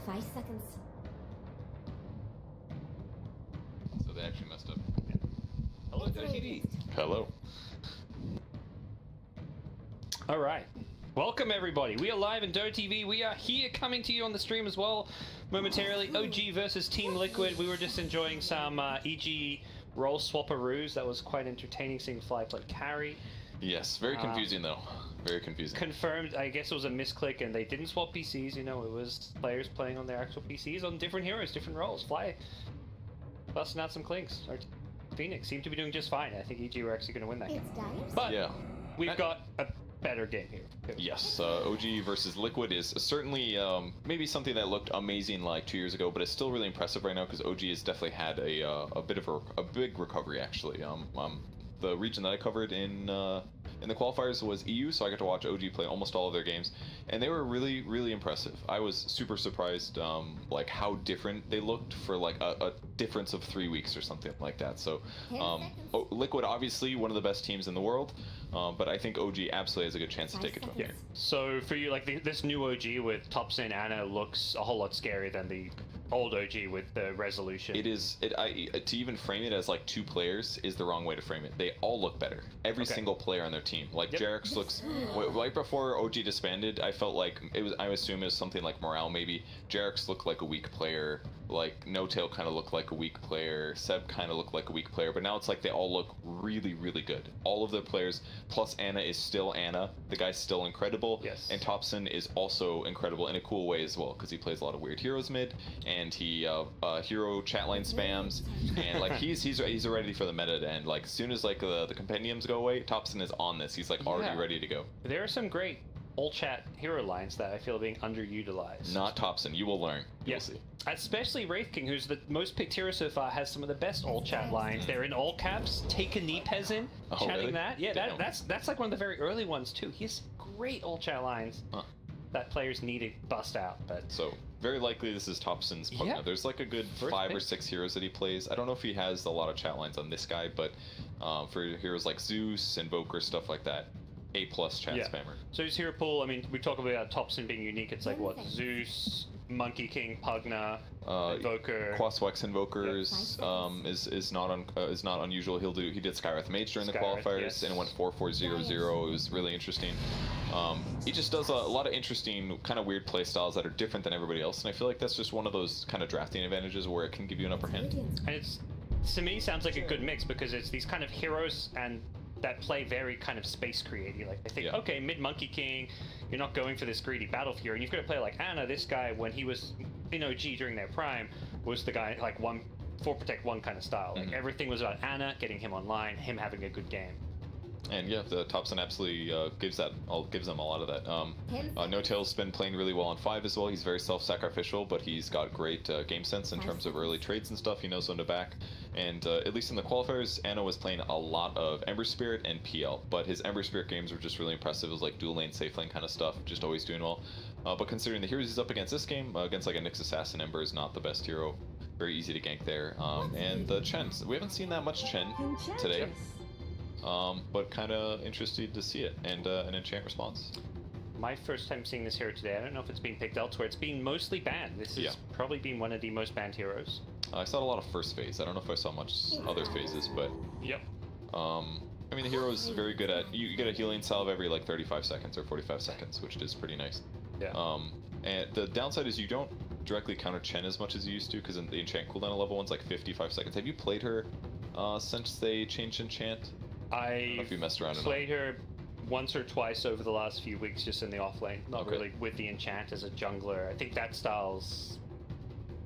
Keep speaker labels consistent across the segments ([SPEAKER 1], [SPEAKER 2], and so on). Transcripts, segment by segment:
[SPEAKER 1] 5 seconds.
[SPEAKER 2] So they actually messed up.
[SPEAKER 3] Hello, LGD.
[SPEAKER 2] Hello.
[SPEAKER 3] All right. Welcome, everybody. We are live in Dota TV. We are here coming to you on the stream as well momentarily. OG versus Team Liquid. We were just enjoying some EG role swapperoos. That was quite entertaining seeing Fly play carry.
[SPEAKER 2] Yes, very confusing though. Very confusing.
[SPEAKER 3] Confirmed, I guess it was a misclick and they didn't swap PCs, you know, it was players playing on their actual PCs on different heroes, different roles. Fly busting out some clinks. Our Phoenix seemed to be doing just fine. I think EG were actually going to win that game. But
[SPEAKER 2] yeah,
[SPEAKER 3] we've got a better game here.
[SPEAKER 2] Yes, OG versus Liquid is certainly maybe something that looked amazing like 2 years ago, but it's still really impressive right now because OG has definitely had a bit of a big recovery actually. The region that I covered in the qualifiers was EU, so I got to watch OG play almost all of their games, and they were really impressive. I was super surprised like how different they looked for like a difference of 3 weeks or something like that. So Liquid obviously one of the best teams in the world, but I think OG absolutely has a good chance to take it to them.
[SPEAKER 3] Yeah. So for you, like this new OG with Topson Ana looks a whole lot scarier than the old OG with the resolution.
[SPEAKER 2] It is. To even frame it as like two players is the wrong way to frame it. They all look better. Every single player on their team. Like Jarex looks. Right before OG disbanded, I felt like it was. I assume it was something like morale maybe. Jarex looked like a weak player. Like No Tail kind of looked like a weak player. Seb kind of looked like a weak player. But now it's like they all look really good. All of the players plus Ana is still Ana. The guy's still incredible. Yes. And Topson is also incredible in a cool way as well because he plays a lot of weird heroes mid and he hero chat line spams and like he's ready for the meta to end. Like as soon as like the compendiums go away, Topson is on this. He's like already ready to go.
[SPEAKER 3] There are some great all chat hero lines that I feel are being underutilized.
[SPEAKER 2] Not Topson, you will learn. You'll see.
[SPEAKER 3] Especially Wraith King, who's the most picked hero so far, has some of the best all chat lines. They're in all caps. Take a knee, peasant. Chatting really? That. Yeah, that's like one of the very early ones too. He has great all chat lines that players need to bust out. But
[SPEAKER 2] so very likely this is Topson's partner. There's like a good 5 or 6 heroes that he plays. I don't know if he has a lot of chat lines on this guy, but for heroes like Zeus, Invoker, stuff like that, A+ chat spammer.
[SPEAKER 3] So his hero pool, I mean, we talk about Topson being unique. It's like what? Zeus, Monkey King, Pugna, Invoker.
[SPEAKER 2] Quaswex Invokers is not unusual. He did Skywrath Mage during the qualifiers and went 4-4-0-0. It was really interesting. He just does a lot of interesting kind of weird play styles that are different than everybody else, and I feel like that's just one of those kind of drafting advantages where it can give you an upper hand.
[SPEAKER 3] And it's, to me, sounds like a good mix because it's these kind of heroes and that play very kind of space creative. Like I think, okay, mid Monkey King, you're not going for this greedy battle hero, and you've got to play like Ana. This guy, when he was in OG during their prime, was the guy like 4 protect 1 kind of style. Like everything was about Ana, getting him online, him having a good game.
[SPEAKER 2] And yeah, the Topson absolutely gives them a lot of that. No Tail's been playing really well on 5 as well. He's very self-sacrificial, but he's got great game sense in terms of early trades and stuff. He knows when to back. And at least in the qualifiers, Ana was playing a lot of Ember Spirit and PL, but his Ember Spirit games were just really impressive. It was like dual lane, safe lane kind of stuff, just always doing well. But considering the heroes he's up against this game, against like a Nyx Assassin, Ember is not the best hero. Very easy to gank there. And the Chen, we haven't seen that much Chen today. But kind of interested to see it, and an enchant response.
[SPEAKER 3] My first time seeing this hero today. I don't know if it's been picked elsewhere. It's been mostly banned. This has probably been one of the most banned heroes.
[SPEAKER 2] I saw a lot of first phase. I don't know if I saw much other phases, but I mean the hero is very good at you get a healing salve every like 35 seconds or 45 seconds, which is pretty nice. And the downside is you don't directly counter Chen as much as you used to because the enchant cooldown level one's like 55 seconds. Have you played her since they changed enchant?
[SPEAKER 3] I played her once or twice over the last few weeks just in the off lane, not really with the enchant as a jungler. I think that style's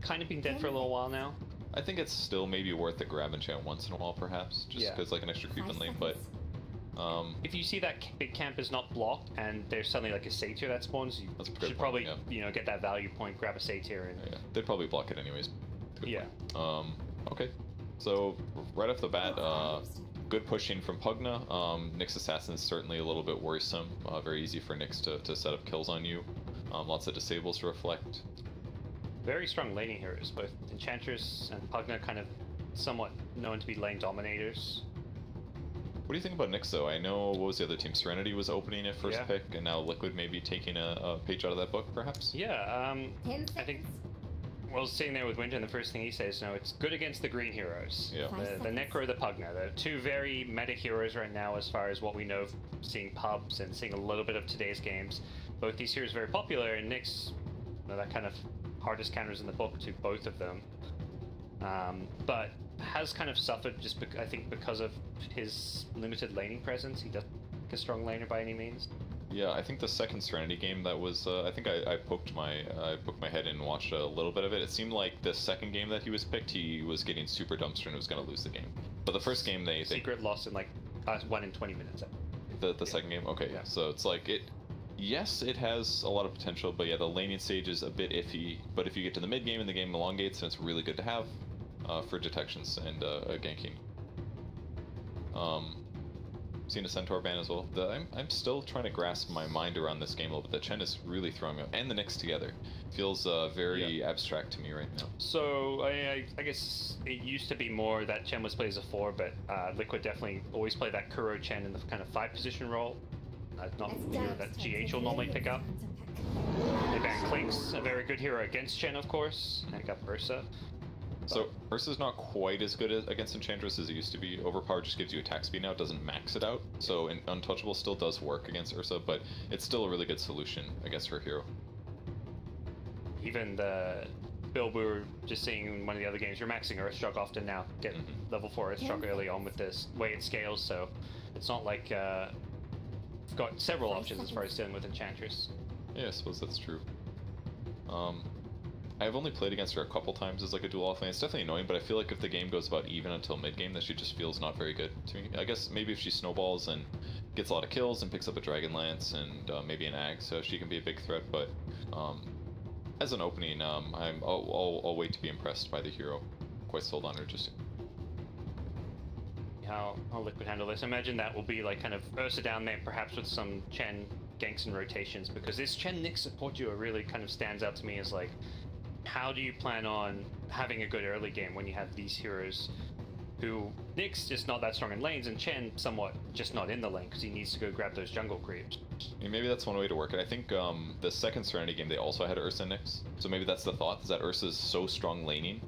[SPEAKER 3] kind of been dead for a little while now.
[SPEAKER 2] I think it's still maybe worth the grab enchant once in a while perhaps, just because like an extra creep in lane, but
[SPEAKER 3] if you see that big camp is not blocked and there's suddenly like a satyr that spawns, you should probably you know, get that value point, grab a satyr, and
[SPEAKER 2] they'd probably block it anyways. Okay, so right off the bat, good pushing from Pugna. Nyx Assassin is certainly a little bit worrisome. Very easy for Nyx to set up kills on you. Lots of disables to reflect.
[SPEAKER 3] Very strong laning heroes, both Enchantress and Pugna kind of somewhat known to be lane dominators.
[SPEAKER 2] What do you think about Nyx though? I know, what was the other team? Serenity was opening at first pick, and now Liquid may be taking a page out of that book, perhaps?
[SPEAKER 3] Yeah, I think, well, sitting there with Winter, and the first thing he says, no, it's good against the green heroes.
[SPEAKER 2] Yeah.
[SPEAKER 3] The Necro, the Pugna. They're two very meta heroes right now as far as what we know, seeing pubs and seeing a little bit of today's games. Both these heroes are very popular, and Nyx, you know, that kind of hardest counters in the book to both of them. But has kind of suffered just, I think, because of his limited laning presence. He doesn't look a strong laner by any means.
[SPEAKER 2] Yeah, I think the second Serenity game that was, I think I poked my head in and watched a little bit of it. It seemed like the second game that he was picked, he was getting super dumpster and was going to lose the game. But the first game, they
[SPEAKER 3] secret loss in like 1 in 20 minutes.
[SPEAKER 2] The second game, okay, yeah. So it's like yes, it has a lot of potential, but yeah, the laning stage is a bit iffy. But if you get to the mid game and the game elongates, then it's really good to have for detections and ganking. Seen a Centaur ban as well. I'm still trying to grasp my mind around this game a little bit. The Chen is really throwing up, and the Nyx together. Feels very abstract to me right now.
[SPEAKER 3] So I guess it used to be more that Chen was played as a 4, but Liquid definitely always play that Kuro Chen in the kind of 5 position role. Not the hero that GH will normally pick up. They ban Clinks, a very good hero against Chen, of course, and pick up Ursa.
[SPEAKER 2] So Ursa's not quite as good against Enchantress as it used to be. Overpower just gives you attack speed now, it doesn't max it out. So Untouchable still does work against Ursa, but it's still a really good solution against her hero.
[SPEAKER 3] Even the build we were just seeing in one of the other games, you're maxing Earthshock often now. Get level 4 Earthshock early on with this way it scales, so it's not like you've got several options as far as dealing with Enchantress.
[SPEAKER 2] Yeah, I suppose that's true. I've only played against her a couple times as like a dual offlane. It's definitely annoying, but I feel like if the game goes about even until mid-game, that she just feels not very good to me. I guess maybe if she snowballs and gets a lot of kills and picks up a Dragon Lance and maybe an Ag, so she can be a big threat, but as an opening, I'll wait to be impressed by the hero. Quite sold on her just
[SPEAKER 3] how Liquid handle this. Imagine that will be like kind of Ursa down there, perhaps with some Chen ganks and rotations, because this Chen Nyx support duo really kind of stands out to me as like, how do you plan on having a good early game when you have these heroes who Nyx just not that strong in lanes and Chen somewhat just not in the lane because he needs to go grab those jungle creeps?
[SPEAKER 2] I mean, maybe that's one way to work it. I think the second Serenity game they also had Ursa and Nyx, so maybe that's the thought, is that Ursa's so strong laning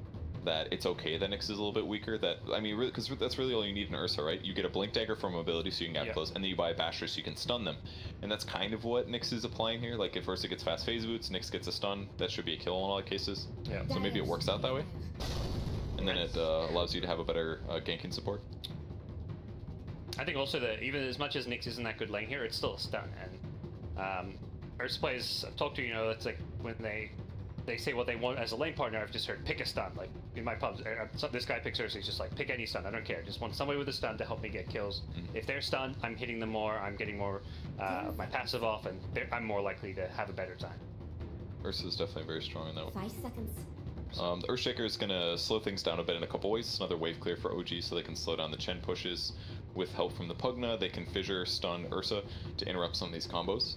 [SPEAKER 2] that it's okay that Nyx is a little bit weaker. That, I mean, because that's really all you need in Ursa, right? You get a Blink Dagger for mobility so you can get close, and then you buy a Basher so you can stun them. And that's kind of what Nyx is applying here. Like, if Ursa gets fast phase boots, Nyx gets a stun, that should be a kill in all cases.
[SPEAKER 3] Yeah.
[SPEAKER 2] So maybe it works out that way. And then it allows you to have a better ganking support.
[SPEAKER 3] I think also that even as much as Nyx isn't that good lane here, it's still a stun. And Ursa players I've talked to, you know, it's like when they say what they want as a lane partner. I've just heard pick a stun. Like in my pubs, this guy picks Ursa, he's just like, pick any stun, I don't care. Just want somebody with a stun to help me get kills. If they're stunned, I'm hitting them more, I'm getting more of my passive off, and I'm more likely to have a better time.
[SPEAKER 2] Ursa's definitely very strong in that one.
[SPEAKER 1] 5 seconds.
[SPEAKER 2] The Earthshaker is going to slow things down a bit in a couple ways. It's another wave clear for OG, so they can slow down the Chen pushes. With help from the Pugna, they can fissure, stun Ursa to interrupt some of these combos.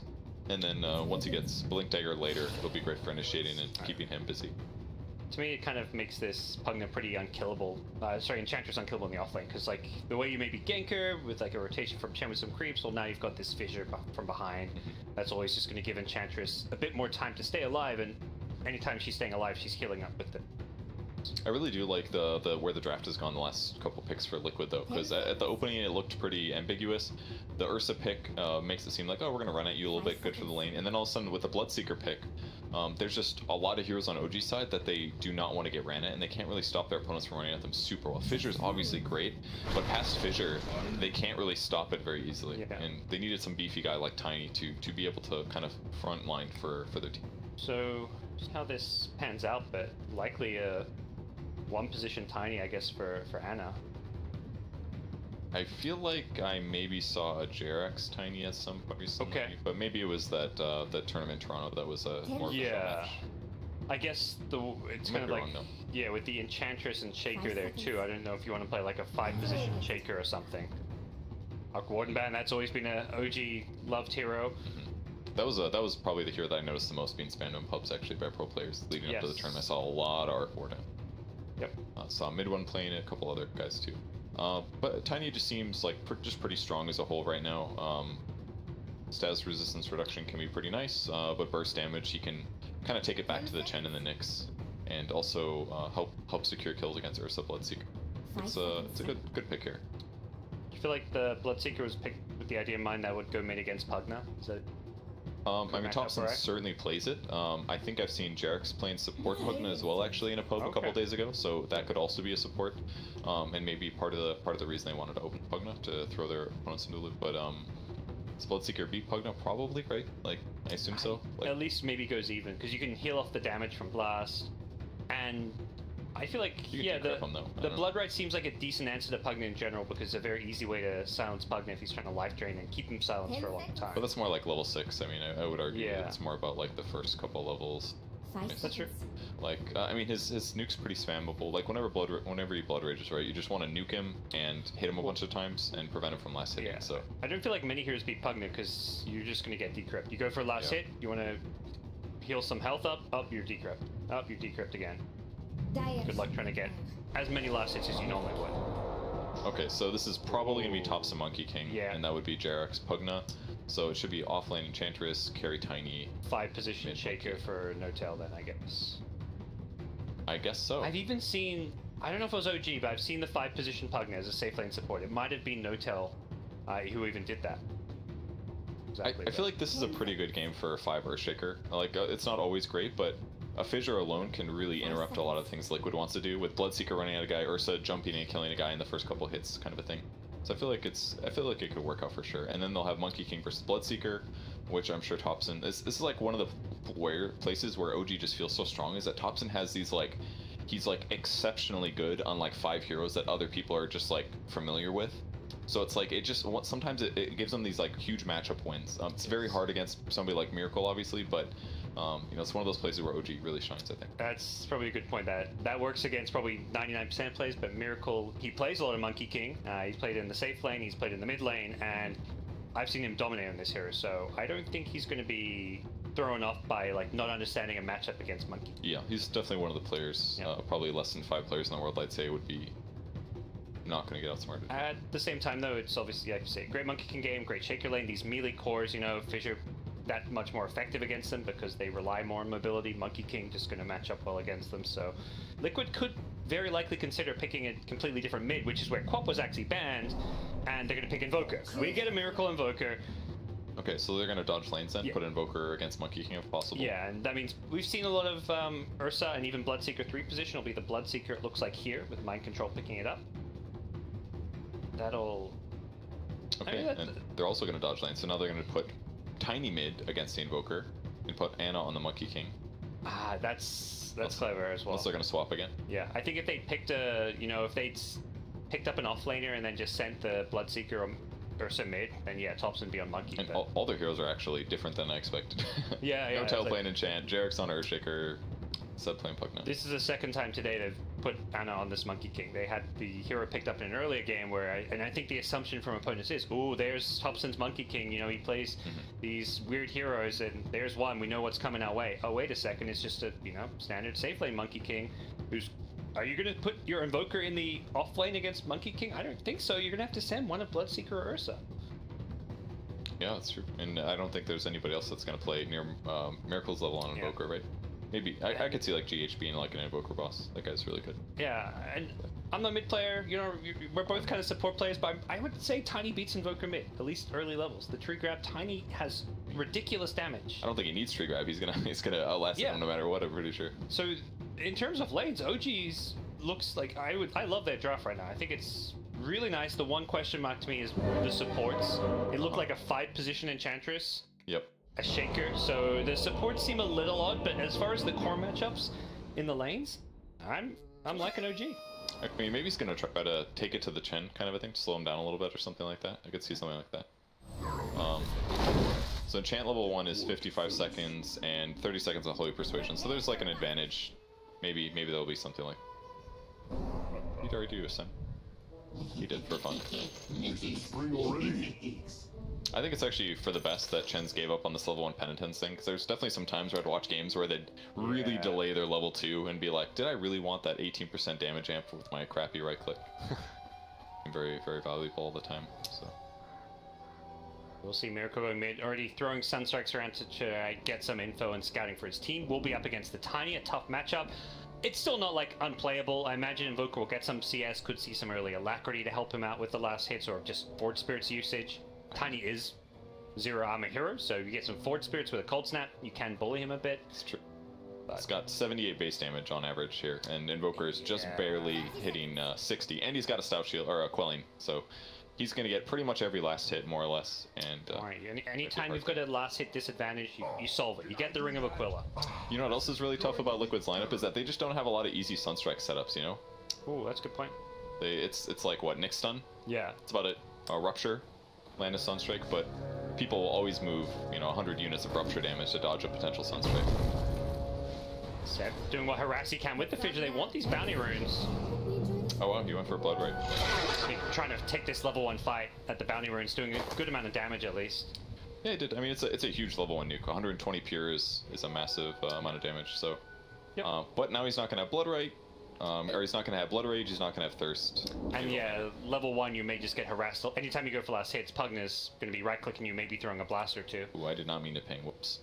[SPEAKER 2] And then once he gets Blink Dagger later, it'll be great for initiating and keeping him busy.
[SPEAKER 3] To me, it kind of makes this Pugna pretty unkillable. Enchantress unkillable in the offlane, because like the way you maybe gank her with like a rotation from Chen with some creeps, well now you've got this fissure from behind. That's always just going to give Enchantress a bit more time to stay alive, and anytime she's staying alive, she's healing up with it.
[SPEAKER 2] I really do like the where the draft has gone the last couple picks for Liquid though, because at the opening it looked pretty ambiguous. The Ursa pick makes it seem like, oh, we're gonna run at you a little bit, good for the lane, and then all of a sudden with the Bloodseeker pick, there's just a lot of heroes on OG side that they do not want to get ran at, and they can't really stop their opponents from running at them super well. Fissure's obviously great, but past Fissure, they can't really stop it very easily, and they needed some beefy guy like Tiny to be able to kind of front line for their team.
[SPEAKER 3] So just how this pans out, but likely a one position Tiny, I guess, for Ana.
[SPEAKER 2] I feel like I maybe saw a JRX Tiny at some point recently, but maybe it was that tournament in Toronto that was a more match.
[SPEAKER 3] I guess it's kind of like with the Enchantress and Shaker there too. I don't know if you want to play like a 5 position Shaker or something. Wardenban, that's always been a OG loved hero.
[SPEAKER 2] That was probably the hero that I noticed the most being spammed in pubs actually by pro players leading up to the tournament. I saw a lot of Arc Warden.
[SPEAKER 3] Yep.
[SPEAKER 2] Saw Mid1 playing it, a couple other guys too. But Tiny just seems like just pretty strong as a whole right now. Status resistance reduction can be pretty nice, but burst damage, he can kind of take it back to the Chen and the Nyx, and also help secure kills against Ursa Bloodseeker. It's a good pick here.
[SPEAKER 3] I feel like the Bloodseeker was picked with the idea in mind that would go mid against Pugna. Is that?
[SPEAKER 2] I mean, Thompson certainly plays it. I think I've seen Jarek's playing support Pugna as well, actually, in a pub a couple days ago. So that could also be a support, and maybe part of the reason they wanted to open Pugna to throw their opponents into the loop. But does Bloodseeker beat Pugna? Probably, right? Like, I assume so. Like,
[SPEAKER 3] at least maybe goes even because you can heal off the damage from Blast, and I feel like the Blood Right seems like a decent answer to Pugna in general because it's a very easy way to silence Pugna if he's trying to life drain and keep him silenced for a long time.
[SPEAKER 2] But that's more like level 6. I mean, I would argue that it's more about like the first couple levels.
[SPEAKER 3] That's true.
[SPEAKER 2] Like, I mean, his nuke's pretty spammable. Like, whenever he Blood Rages, right, you just want to nuke him and hit him a bunch of times and prevent him from last hitting. So
[SPEAKER 3] I don't feel like many heroes beat Pugna because you're just going to get decrypt. You go for last hit, you want to heal some health up, you're decrypt. You're decrypt again. Good luck trying to get as many last hits as you normally would.
[SPEAKER 2] Okay, so this is probably going to be Thompson Monkey King, and that would be Jarek's Pugna. So it should be offlane Enchantress, carry Tiny.
[SPEAKER 3] 5 position Shaker for No Tail then, I guess.
[SPEAKER 2] I guess so.
[SPEAKER 3] I've even seen, I don't know if it was OG, but I've seen the 5 position Pugna as a safe lane support. It might have been No Tail who even did that.
[SPEAKER 2] Exactly. I feel like this is a pretty good game for a 5 Earthshaker. Like, it's not always great, but a Fissure alone can really interrupt a lot of things Liquid wants to do, with Bloodseeker running at a guy, Ursa jumping and killing a guy in the first couple hits, kind of a thing. So I feel like it could work out for sure. And then they'll have Monkey King versus Bloodseeker, which I'm sure Thompson. This is like one of the places where OG just feels so strong, is that Thompson has these like, he's like exceptionally good on like 5 heroes that other people are just like familiar with. So it's like sometimes it gives them these like huge matchup wins. It's very hard against somebody like Miracle, obviously, but you know, it's one of those places where OG really shines, I think.
[SPEAKER 3] That's probably a good point. That works against probably 99% of plays, but Miracle, he plays a lot of Monkey King. He's played in the safe lane, he's played in the mid lane, and I've seen him dominate on this hero, so I don't think he's going to be thrown off by like not understanding a matchup against Monkey.
[SPEAKER 2] Yeah, he's definitely one of the players, probably less than 5 players in the world, I'd say, would be not going to get outsmarted.
[SPEAKER 3] At the same time, though, it's obviously, like you say, great Monkey King game, great Shaker lane, these melee cores, you know, Fissure that much more effective against them because they rely more on mobility. Monkey King just going to match up well against them, so Liquid could very likely consider picking a completely different mid, which is where Quap was actually banned, and they're going to pick Invoker. We get a Miracle Invoker.
[SPEAKER 2] Okay, so they're going to dodge lanes then, put Invoker against Monkey King if possible.
[SPEAKER 3] Yeah, and that means we've seen a lot of Ursa and even Bloodseeker 3 position will be the Bloodseeker, it looks like here, with Mind Control picking it up. That'll...
[SPEAKER 2] Okay, and they're also going to dodge lane, so now they're going to put Tiny mid against the Invoker and put Ana on the Monkey King.
[SPEAKER 3] Ah, that's clever as well.
[SPEAKER 2] Unless they're going to swap again.
[SPEAKER 3] Yeah, I think if they picked if they'd picked up an offlaner and then just sent the Bloodseeker or Ursa mid, then yeah, Thompson would be on Monkey.
[SPEAKER 2] And all their heroes are actually different than I expected.
[SPEAKER 3] Yeah.
[SPEAKER 2] No Tail playing Enchant, Jarek's on Earthshaker, Sub playing Pugna.
[SPEAKER 3] This is the second time today they've put Ana on this Monkey King. They had the hero picked up in an earlier game where, I think the assumption from opponents is, oh, there's Thompson's Monkey King, you know, he plays these weird heroes, and there's one, we know what's coming our way. Oh, wait a second, it's just a, you know, standard safe lane Monkey King, who's... Are you going to put your Invoker in the off lane against Monkey King? I don't think so. You're going to have to send one of Bloodseeker or Ursa.
[SPEAKER 2] Yeah, that's true. And I don't think there's anybody else that's going to play near Miracle's level on Invoker, right? Maybe. I could see like GH being like an Invoker boss. That guy's really good.
[SPEAKER 3] Yeah, and I'm the mid player. You know, we're both kind of support players, but I would say Tiny beats Invoker mid, at least early levels. The tree grab, Tiny has ridiculous damage.
[SPEAKER 2] I don't think he needs tree grab. He's gonna outlast him no matter what, I'm pretty sure.
[SPEAKER 3] So in terms of lanes, OG's looks like I love their draft right now. I think it's really nice. The one question mark to me is the supports. It looked like a 5 position Enchantress.
[SPEAKER 2] Yep.
[SPEAKER 3] A Shaker, so the supports seem a little odd, but as far as the core matchups in the lanes, I'm liking OG.
[SPEAKER 2] I mean, maybe he's gonna try to take it to the Chen kind of a thing, to slow him down a little bit or something like that. I could see something like that. So enchant level 1 is 55 seconds and 30 seconds on Holy Persuasion, so there's like an advantage. Maybe there'll be something like... He'd already do a sim. He did for fun. I think it's actually for the best that Chen's gave up on this level 1 penitence thing, because there's definitely some times where I'd watch games where they'd really delay their level 2 and be like, did I really want that 18% damage amp with my crappy right click? very, very valuable all the time. So
[SPEAKER 3] we'll see Miracle going mid, already throwing Sunstrikes around to try get some info and scouting for his team. Will be up against the Tiny, a tough matchup. It's still not like unplayable. I imagine Invoker will get some CS, could see some early Alacrity to help him out with the last hits or just Forward Spirits usage. Tiny is zero armor hero, so you get some Forward Spirits with a Cold Snap, you can bully him a bit.
[SPEAKER 2] it's true. It's got 78 base damage on average here, and Invoker is just barely hitting 60, and he's got a Stout Shield, or a Quelling, so he's going to get pretty much every last hit, more or less. And
[SPEAKER 3] Alright, anytime you've got a last hit disadvantage, you solve it. You get the Ring of Aquila.
[SPEAKER 2] You know what else is really tough about Liquid's lineup is that they just don't have a lot of easy Sunstrike setups, you know?
[SPEAKER 3] Ooh, that's a good point.
[SPEAKER 2] It's like, what, Nick Stun?
[SPEAKER 3] Yeah.
[SPEAKER 2] That's about it. Rupture, land a Sunstrike, but people will always move, you know, 100 units of Rupture damage to dodge a potential Sunstrike.
[SPEAKER 3] Seb doing what harass he can with the Fidget. They want these bounty runes.
[SPEAKER 2] Oh wow, he went for Blood Right.
[SPEAKER 3] Trying to take this level 1 fight at the bounty runes, doing a good amount of damage at least.
[SPEAKER 2] Yeah, it did. I mean, it's a huge level 1 nuke. 120 pure is a massive amount of damage. So,
[SPEAKER 3] yep.
[SPEAKER 2] But now he's not gonna have Blood Right, or he's not gonna have Blood Rage. He's not gonna have Thirst.
[SPEAKER 3] And yeah, level 1 you may just get harassed. Anytime you go for last hits, Pugna's gonna be right clicking you, maybe throwing a blast or two.
[SPEAKER 2] Ooh, I did not mean to ping. Whoops.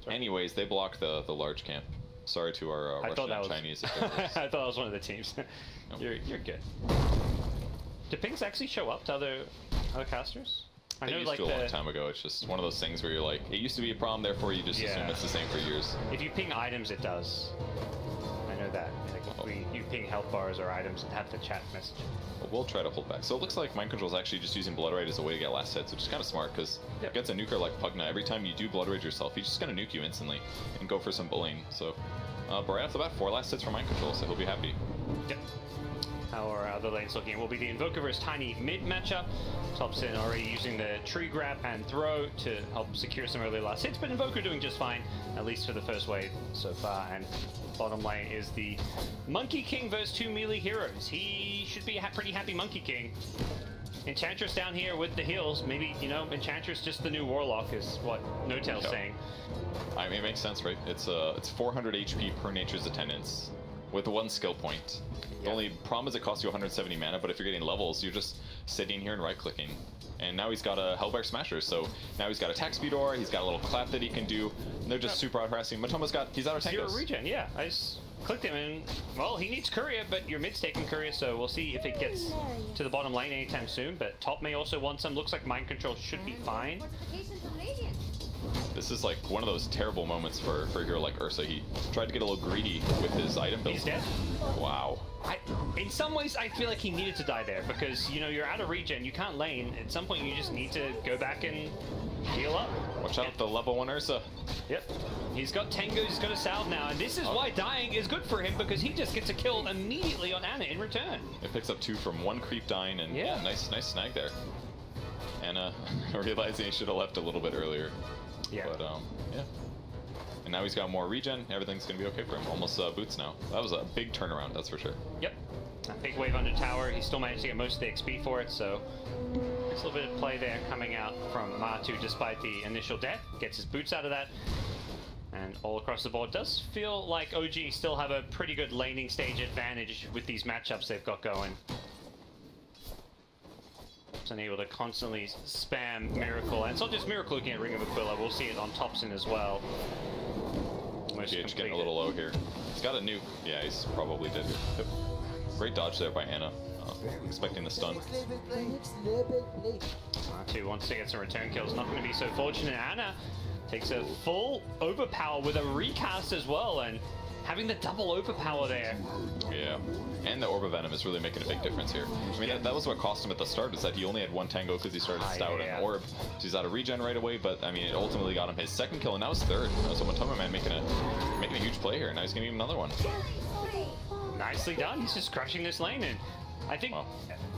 [SPEAKER 2] Sorry. Anyways, they blocked the large camp. Sorry to our Russian and Chinese.
[SPEAKER 3] I thought that was one of the teams. Nope. You're good. Do pings actually show up to other casters?
[SPEAKER 2] I know, like, a long time ago. It's just one of those things where you're like, it used to be a problem, therefore you just assume it's the same for years.
[SPEAKER 3] If you ping items, it does. I know that. Like, you ping health bars or items and have the chat message.
[SPEAKER 2] Well, we'll try to hold back. So it looks like Mind Control is actually just using Blood Rage as a way to get last hits, which is kind of smart because against a nuker like Pugna, every time you do Blood Rage yourself, he's just going to nuke you instantly and go for some bullying. So, but right off the bat, 4 last hits for Mind Control, so he'll be happy.
[SPEAKER 3] Yep. How our other lanes looking? Will be the Invoker versus Tiny mid matchup. Thompson already using the tree grab and throw to help secure some early last hits, but Invoker doing just fine, at least for the first wave so far. And bottom lane is the Monkey King versus 2 melee heroes. He should be a pretty happy Monkey King. Enchantress down here with the heals. Maybe, you know, Enchantress just the new Warlock is what No-Tail's saying.
[SPEAKER 2] I mean, it makes sense, right? It's 400 HP per Nature's Attendance with 1 skill point. The only problem is it costs you 170 mana, but if you're getting levels, you're just sitting here and right-clicking. And now he's got a Hellbear Smasher, so now he's got attack speed aura, he's got a little clap that he can do, and they're just super out-harassing. Matoma's he's out of tangos.
[SPEAKER 3] 0 regen, yeah. I just clicked him and, well, he needs Courier, but your mid's taking Courier, so we'll see if it gets to the bottom lane anytime soon, but top may also want some. Looks like Mind Control should be fine.
[SPEAKER 2] This is like one of those terrible moments for a hero like Ursa. He tried to get a little greedy with his item build.
[SPEAKER 3] He's dead?
[SPEAKER 2] Wow.
[SPEAKER 3] In some ways, I feel like he needed to die there because, you know, you're out of regen, you can't lane. At some point, you just need to go back and heal up.
[SPEAKER 2] Watch out, the level 1 Ursa.
[SPEAKER 3] Yep. He's got Tango, he's got a salve now, and this is why dying is good for him because he just gets a kill immediately on Anna in return.
[SPEAKER 2] It picks up 2 from 1 creep dying, and nice snag there. Anna realizing he should have left a little bit earlier.
[SPEAKER 3] Yeah.
[SPEAKER 2] But, yeah. And now he's got more regen, everything's going to be okay for him. Almost boots now. That was a big turnaround, that's for sure.
[SPEAKER 3] Yep. A big wave under tower. He still managed to get most of the XP for it, so there's a little bit of play there coming out from Matu despite the initial death. Gets his boots out of that. And all across the board, does feel like OG still have a pretty good laning stage advantage with these matchups they've got going. And able to constantly spam Miracle, and it's not just Miracle looking at Ring of Aquila, we'll see it on Thompson as well.
[SPEAKER 2] GH getting a little low here. He's got a nuke. Yeah, he's probably dead here. Yep. Great dodge there by Anna. Expecting the stun.
[SPEAKER 3] Matu wants to get some return kills, not going to be so fortunate. Anna takes a full overpower with a recast as well, and having the double overpower there.
[SPEAKER 2] Yeah, and the Orb of Venom is really making a big difference here. I mean, that was what cost him at the start, is that he only had 1 Tango because he started Stout and Orb. So he's out of regen right away, but I mean, it ultimately got him his 2nd kill, and now his 3rd. So Matoma Man making a huge play here, and now he's going to get another one.
[SPEAKER 3] Nicely done. He's just crushing this lane, and I think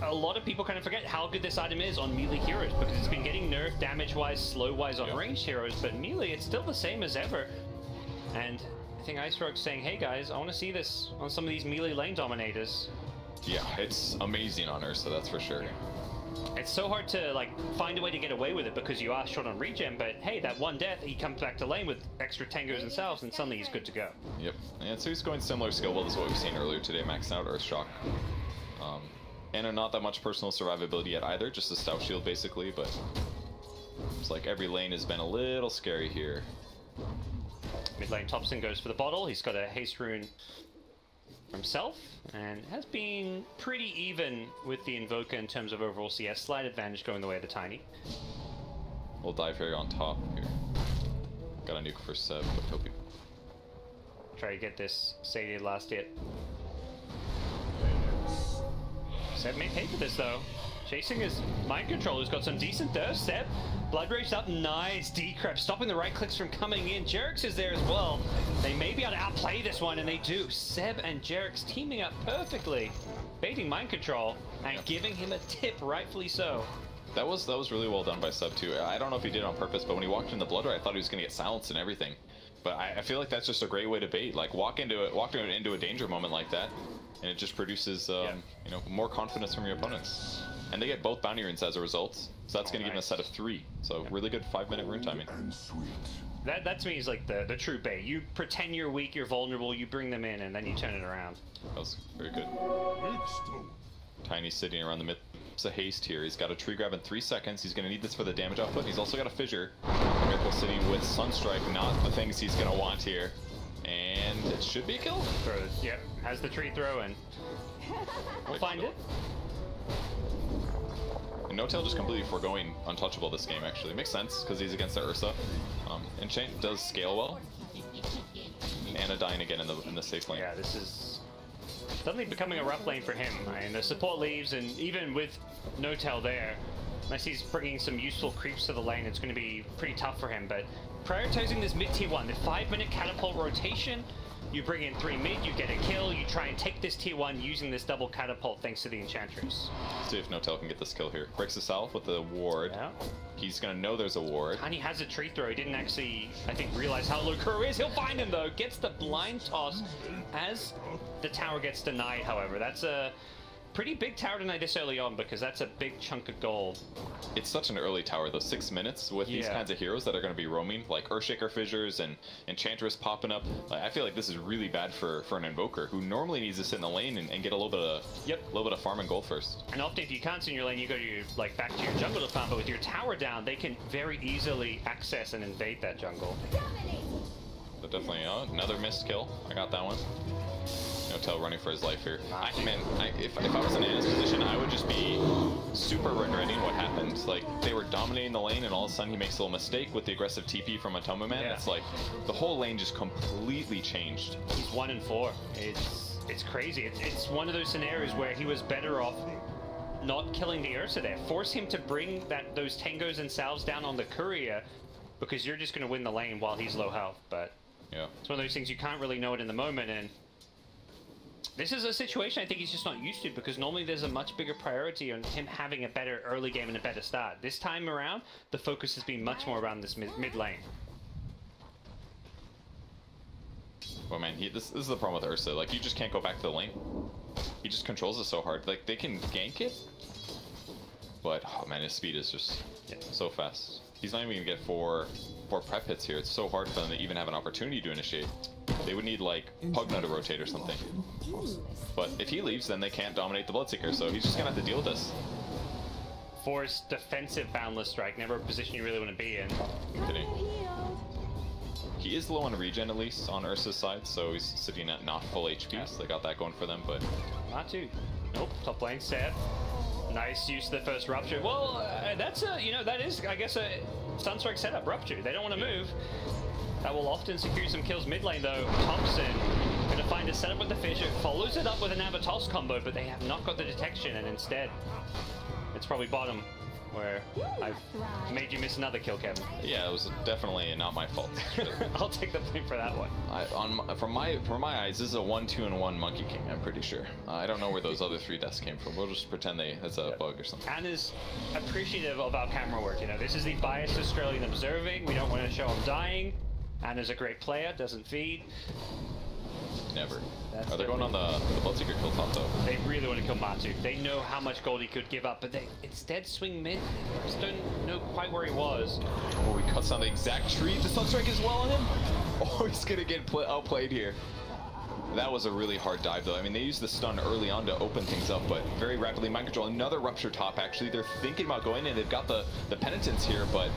[SPEAKER 3] a lot of people kind of forget how good this item is on melee heroes, because it's been getting nerfed damage-wise, slow-wise on ranged heroes, but melee, it's still the same as ever. And I think Ice Rogue's saying, hey guys, I want to see this on some of these melee lane dominators.
[SPEAKER 2] Yeah, it's amazing on Ursa, that's for sure.
[SPEAKER 3] It's so hard to like find a way to get away with it because you are short on regen, but hey, that 1 death, he comes back to lane with extra tangos and salves, and suddenly he's good to go.
[SPEAKER 2] Yep, and so he's going similar skill build as what we've seen earlier today, maxing out Earthshock. Ana not that much personal survivability yet either, just a stout shield basically, but it's like every lane has been a little scary here.
[SPEAKER 3] Mid lane Thompson goes for the bottle. He's got a haste rune for himself and has been pretty even with the Invoker in terms of overall CS. Slight advantage going the way of the Tiny.
[SPEAKER 2] We'll dive here on top here. Got a nuke for Seb, but he'll be...
[SPEAKER 3] Try to get this sated last hit. Seb may pay for this though. Chasing his mind control, who's got some decent thirst. Seb, blood rage up, nice. Decrep stopping the right clicks from coming in. Jerix is there as well. They may be able to outplay this one, and they do. Seb and Jerix teaming up perfectly, baiting mind control and giving him a tip, rightfully so.
[SPEAKER 2] That was really well done by Seb too. I don't know if he did it on purpose, but when he walked into Blood Ray, I thought he was gonna get silenced and everything. But I feel like that's just a great way to bait. Like walk into a danger moment like that, and it just produces you know, more confidence from your opponents. And they get both bounty runes as a result, so that's gonna give them a set of 3. So really good 5-minute rune timing.
[SPEAKER 3] That to me is like the true bait. You pretend you're weak, you're vulnerable, you bring them in, and then you turn it around. That
[SPEAKER 2] was very good. Tiny sitting around the mid. It's a haste here. He's got a tree grab in 3 seconds. He's going to need this for the damage output. He's also got a fissure. Miracle City with Sunstrike, not the things he's going to want here. And it should be a kill.
[SPEAKER 3] Yep, has the tree throw and we'll find it.
[SPEAKER 2] And No-Tail just completely foregoing untouchable this game, actually. It makes sense because he's against the Ursa. Enchant does scale well. Anna dying again in the safe lane.
[SPEAKER 3] Yeah, this is suddenly becoming a rough lane for him. I mean, the support leaves, and even with No-Tail there, unless he's bringing some useful creeps to the lane, it's going to be pretty tough for him. But prioritizing this mid tier 1, the 5-minute catapult rotation, you bring in 3 mid, you get a kill, you try and take this tier 1 using this double catapult thanks to the Enchantress.
[SPEAKER 2] Let's see if No-Tail can get this kill here. Breaks the south with the ward.
[SPEAKER 3] Yeah.
[SPEAKER 2] He's going to know there's a ward.
[SPEAKER 3] Tiny has a tree throw. He didn't actually, I think, realize how low Kuro is. He'll find him, though. Gets the blind toss as the tower gets denied, however. That's a pretty big tower denied this early on because that's a big chunk of gold.
[SPEAKER 2] It's such an early tower, though. 6 minutes with these kinds of heroes that are going to be roaming, like Earthshaker Fissures and Enchantress popping up. Like, I feel like this is really bad for an Invoker who normally needs to sit in the lane and get a little bit of farm and gold first.
[SPEAKER 3] And often if you can't sit in your lane, you go to back to your jungle to farm, but with your tower down, they can very easily access and invade that jungle.
[SPEAKER 2] So definitely another missed kill. I got that one. No-Tail running for his life here. If I was in Anna's position, I would just be super regretting what happened. Like, they were dominating the lane, and all of a sudden he makes a little mistake with the aggressive TP from Atomo Man. It's like, the whole lane just completely changed.
[SPEAKER 3] He's 1 and 4. It's crazy. It's one of those scenarios where he was better off not killing the Ursa there. Force him to bring those Tangos and Salves down on the Courier, because you're just going to win the lane while he's low health. But
[SPEAKER 2] yeah,
[SPEAKER 3] it's one of those things you can't really know it in the moment, and this is a situation I think he's just not used to, because normally there's a much bigger priority on him having a better early game and a better start. This time around, the focus has been much more around this mid lane.
[SPEAKER 2] Well, man, this is the problem with Ursa. Like, you just can't go back to the lane. He just controls it so hard. Like, they can gank it, but, oh man, his speed is just so fast. He's not even going to get four prep hits here. It's so hard for them to even have an opportunity to initiate. They would need, like, Pugna to rotate or something. But if he leaves, then they can't dominate the Bloodseeker, so he's just going to have to deal with this.
[SPEAKER 3] Force defensive Boundless Strike, never a position you really want to be in.
[SPEAKER 2] Kidding. He is low on regen, at least, on Ursa's side, so he's sitting at not full HP, so they got that going for them, but...
[SPEAKER 3] Not too. Nope, top lane set. Nice use of the first Rupture. Well, that's a, that is, I guess, a Sunstrike setup, Rupture. They don't want to move. That will often secure some kills mid lane, though. Thompson going to find a setup with the Fissure, follows it up with an Avatos combo, but they have not got the detection, and instead, it's probably bottom, where I've made you miss another kill, Kevin.
[SPEAKER 2] Yeah, it was definitely not my fault.
[SPEAKER 3] I'll take the blame for that one.
[SPEAKER 2] From my eyes, this is a 1-2-1 Monkey King, I'm pretty sure. I don't know where those other 3 deaths came from. We'll just pretend that's a bug or something.
[SPEAKER 3] Anna's appreciative of our camera work, This is the biased Australian observing. We don't want to show him dying. Anna's a great player, doesn't feed.
[SPEAKER 2] Never. Are they going on the Bloodseeker kill top, though?
[SPEAKER 3] They really want to kill Matu. They know how much gold he could give up, but they instead swing mid. They just don't know quite where he was.
[SPEAKER 2] Oh, he cuts on the exact tree. The Sunstrike is well on him. Oh, he's going to get outplayed here. That was a really hard dive, though. I mean, they used the stun early on to open things up, but very rapidly mind control. Another rupture top, actually. They're thinking about going in. They've got the penitence here, but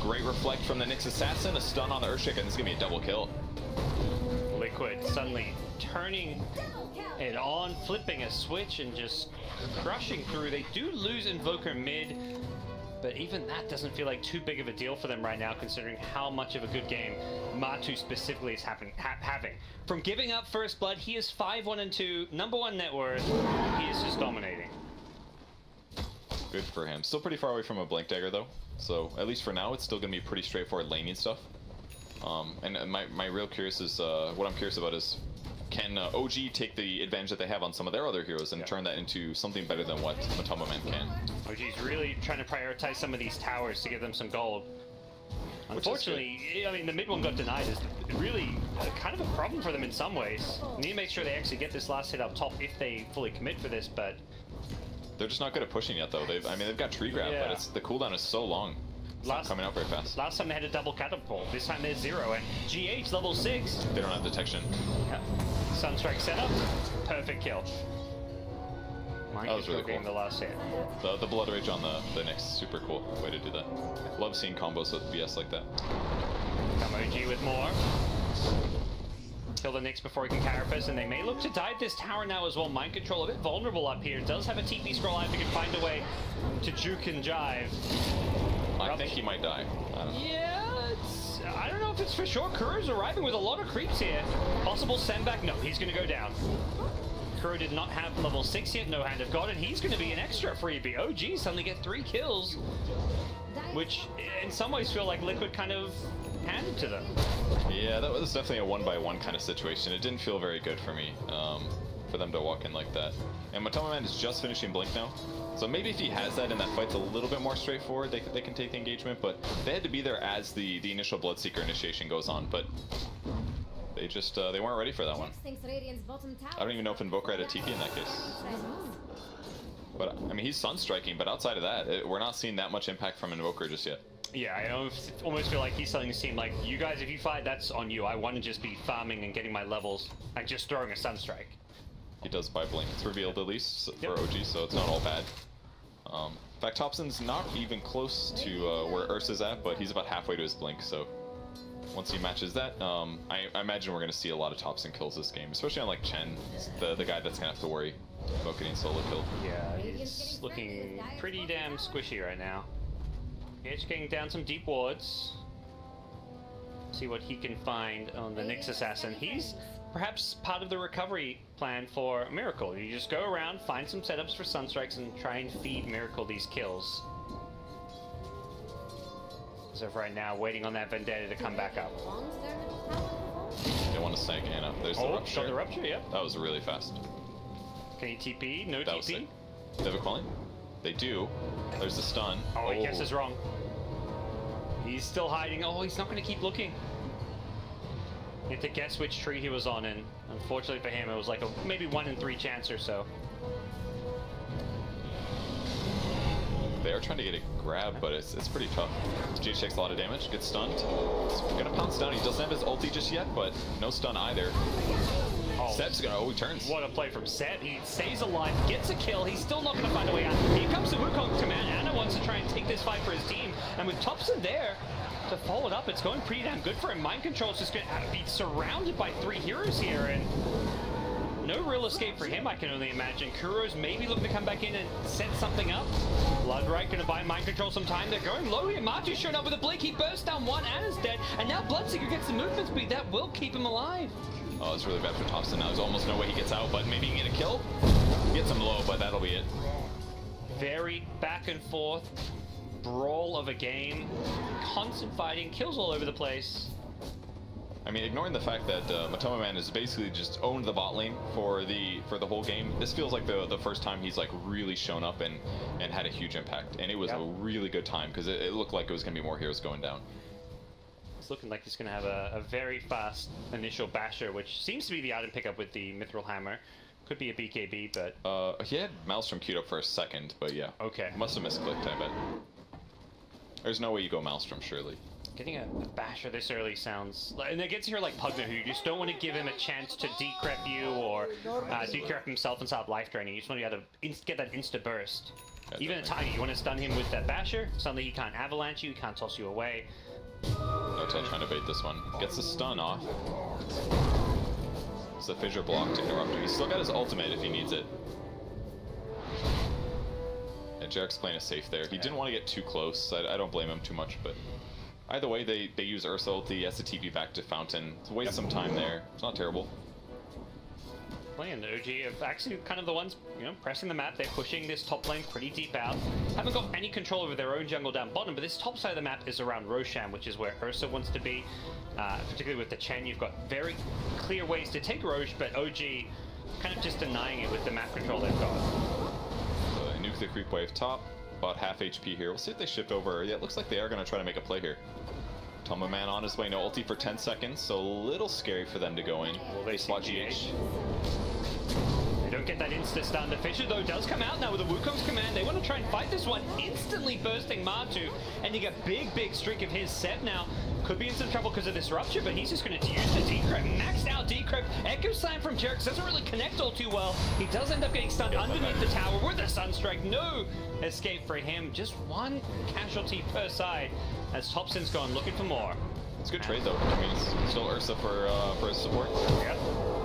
[SPEAKER 2] great reflect from the Nyx Assassin. A stun on the Earthshake, and this is going to be a double kill.
[SPEAKER 3] Liquid suddenly turning it on, flipping a switch, and just crushing through. They do lose Invoker mid, but even that doesn't feel like too big of a deal for them right now, considering how much of a good game Matu specifically is having. From giving up first blood, he is 5-1-2, #1 net worth. He is just dominating.
[SPEAKER 2] Good for him. Still pretty far away from a Blink Dagger, though. So at least for now, it's still going to be pretty straightforward laning stuff. And my real curious is, what I'm curious about is, can OG take the advantage that they have on some of their other heroes and turn that into something better than what Matoma Man can?
[SPEAKER 3] OG's really trying to prioritize some of these towers to give them some gold. Unfortunately, I mean, the mid one got denied is really kind of a problem for them in some ways. They need to make sure they actually get this last hit up top if they fully commit for this, but...
[SPEAKER 2] They're just not good at pushing yet, though. They've got tree grab, but the cooldown is so long. It's not coming out very fast.
[SPEAKER 3] Last time they had a double catapult. This time there's 0, and GH level 6.
[SPEAKER 2] They don't have detection.
[SPEAKER 3] Yeah. Sunstrike setup. Perfect kill.
[SPEAKER 2] That was really cool.
[SPEAKER 3] The last hit.
[SPEAKER 2] The Blood Rage on the Nyx, super cool way to do that. Love seeing combos with BS like that.
[SPEAKER 3] Come OG with more. Kill the Nyx before he can carapace, and they may look to dive this tower now as well. Mind control a bit vulnerable up here. Does have a TP scroll if he can find a way to juke and jive.
[SPEAKER 2] I think he might die. I don't know.
[SPEAKER 3] Yeah, I don't know if it's for sure. Kuro's arriving with a lot of creeps here. Possible send back? No, he's going to go down. Kuro did not have level 6 yet, no Hand of God, and he's going to be an extra freebie. OG suddenly get 3 kills, which in some ways feel like Liquid kind of handed to them.
[SPEAKER 2] Yeah, that was definitely a 1-by-1 kind of situation. It didn't feel very good for me, for them to walk in like that. And Matoma Man is just finishing Blink now, so maybe if he has that and that fight's a little bit more straightforward, they can take the engagement, but they had to be there as the initial Bloodseeker initiation goes on, but they just, they weren't ready for that one. I don't even know if Invoker had a TP in that case. But, I mean, he's Sunstriking, but outside of that, we're not seeing that much impact from Invoker just yet.
[SPEAKER 3] Yeah, I almost feel like he's telling his team, like, you guys, if you fight, that's on you. I want to just be farming and getting my levels, like just throwing a Sunstrike.
[SPEAKER 2] He does buy Blink. It's revealed at least for OG, so it's not all bad. In fact, Thompson's not even close to where Ursa's at, but he's about halfway to his Blink, so once he matches that, I imagine we're going to see a lot of Thompson kills this game, especially on like Chen, the guy that's going to have to worry about getting solo killed.
[SPEAKER 3] Yeah, he's looking pretty damn squishy right now. He's getting down some deep wards. See what he can find on the Nyx Assassin. He's perhaps part of the recovery plan for Miracle. You just go around, find some setups for Sunstrikes, and try and feed Miracle these kills. As of right now, waiting on that Vendetta to come back up.
[SPEAKER 2] They want to snag Anna. There's the Rupture.
[SPEAKER 3] Got the Rupture, yep.
[SPEAKER 2] That was really fast.
[SPEAKER 3] Can he TP? No
[SPEAKER 2] that
[SPEAKER 3] TP?
[SPEAKER 2] They have a calling? They do. There's the stun.
[SPEAKER 3] Oh, he guesses wrong. He's still hiding. Oh, he's not going to keep looking. You have to guess which tree he was on, and unfortunately for him, it was like a maybe 1 in 3 chance or so.
[SPEAKER 2] They are trying to get a grab, but it's pretty tough. GH takes a lot of damage, gets stunned. He's gonna pounce down. He doesn't have his ulti just yet, but no stun either.
[SPEAKER 3] Oh,
[SPEAKER 2] Seb's gonna, he turns.
[SPEAKER 3] What a play from Seb. He stays alive, gets a kill. He's still not gonna find a way out. Here comes the Wukong command. Anna wants to try and take this fight for his team, and with Thompson there to follow it up, it's going pretty damn good for him. Mind Control's just gonna be surrounded by 3 heroes here, and no real escape for him, I can only imagine. Kuro's maybe looking to come back in and set something up. Bloodright gonna buy Mind Control some time. They're going low here. Matu showed up with a Blink. He bursts down one. Anna's dead. And now Bloodseeker gets the movement speed. That will keep him alive.
[SPEAKER 2] Oh, it's really bad for Thompson. Now there's almost no way he gets out, but maybe he can get a kill. Gets him low, but that'll be it.
[SPEAKER 3] Very back and forth brawl of a game. Constant fighting. Kills all over the place.
[SPEAKER 2] I mean, ignoring the fact that Matoma Man has basically just owned the bot lane for the whole game, this feels like the first time he's like really shown up and had a huge impact, and it was a really good time because it looked like it was gonna be more heroes going down.
[SPEAKER 3] It's looking like he's gonna have a very fast initial basher, which seems to be the item pickup with the Mithril Hammer. Could be a BKB, but
[SPEAKER 2] he had Maelstrom queued up for a second, but yeah.
[SPEAKER 3] Okay.
[SPEAKER 2] Must have misclicked, I bet. There's no way you go Maelstrom, surely.
[SPEAKER 3] Getting a basher this early sounds... And it gets here like Pugna, who you just don't want to give him a chance to decrep you or decrep himself and start life draining. You just want to be able to get that insta burst. Yeah, even at Tiny, you want to stun him with that basher. Suddenly he can't avalanche you, he can't toss you away.
[SPEAKER 2] Notel trying to bait this one. Gets the stun off. It's the fissure block to interrupt him. He's still got his ultimate if he needs it. And Jarek's playing it safe there. He didn't want to get too close. I don't blame him too much, but either way, they use Ursa ulti. He has to TP back to Fountain. To waste some time there. It's not terrible.
[SPEAKER 3] And the OG are actually kind of the ones, you know, pressing the map. They're pushing this top lane pretty deep out. Haven't got any control over their own jungle down bottom, but this top side of the map is around Roshan, which is where Ursa wants to be. Particularly with the Chen, you've got very clear ways to take Roche, but OG kind of just denying it with the map control they've got.
[SPEAKER 2] So they nuke the creep wave top, about half HP here. We'll see if they shift over. Yeah, it looks like they are going to try to make a play here. Tomo Man on his way, no ulti for 10 seconds, so a little scary for them to go in.
[SPEAKER 3] Will they see GH? They don't get that insta stun. The Fissure, though, does come out now with a Wukong's command. They want to try and fight this one, instantly bursting Martu, and you get big streak of his set now. Could be in some trouble because of this rupture, but he's just going to use the decrypt. Maxed out decrypt. Echo Slam from Jerks doesn't really connect all too well. He does end up getting stunned underneath the tower with a Sunstrike. No escape for him. Just one casualty per side as Thompson's gone looking for more.
[SPEAKER 2] It's a good trade, though. I mean, it's still Ursa for his support.
[SPEAKER 3] Yep.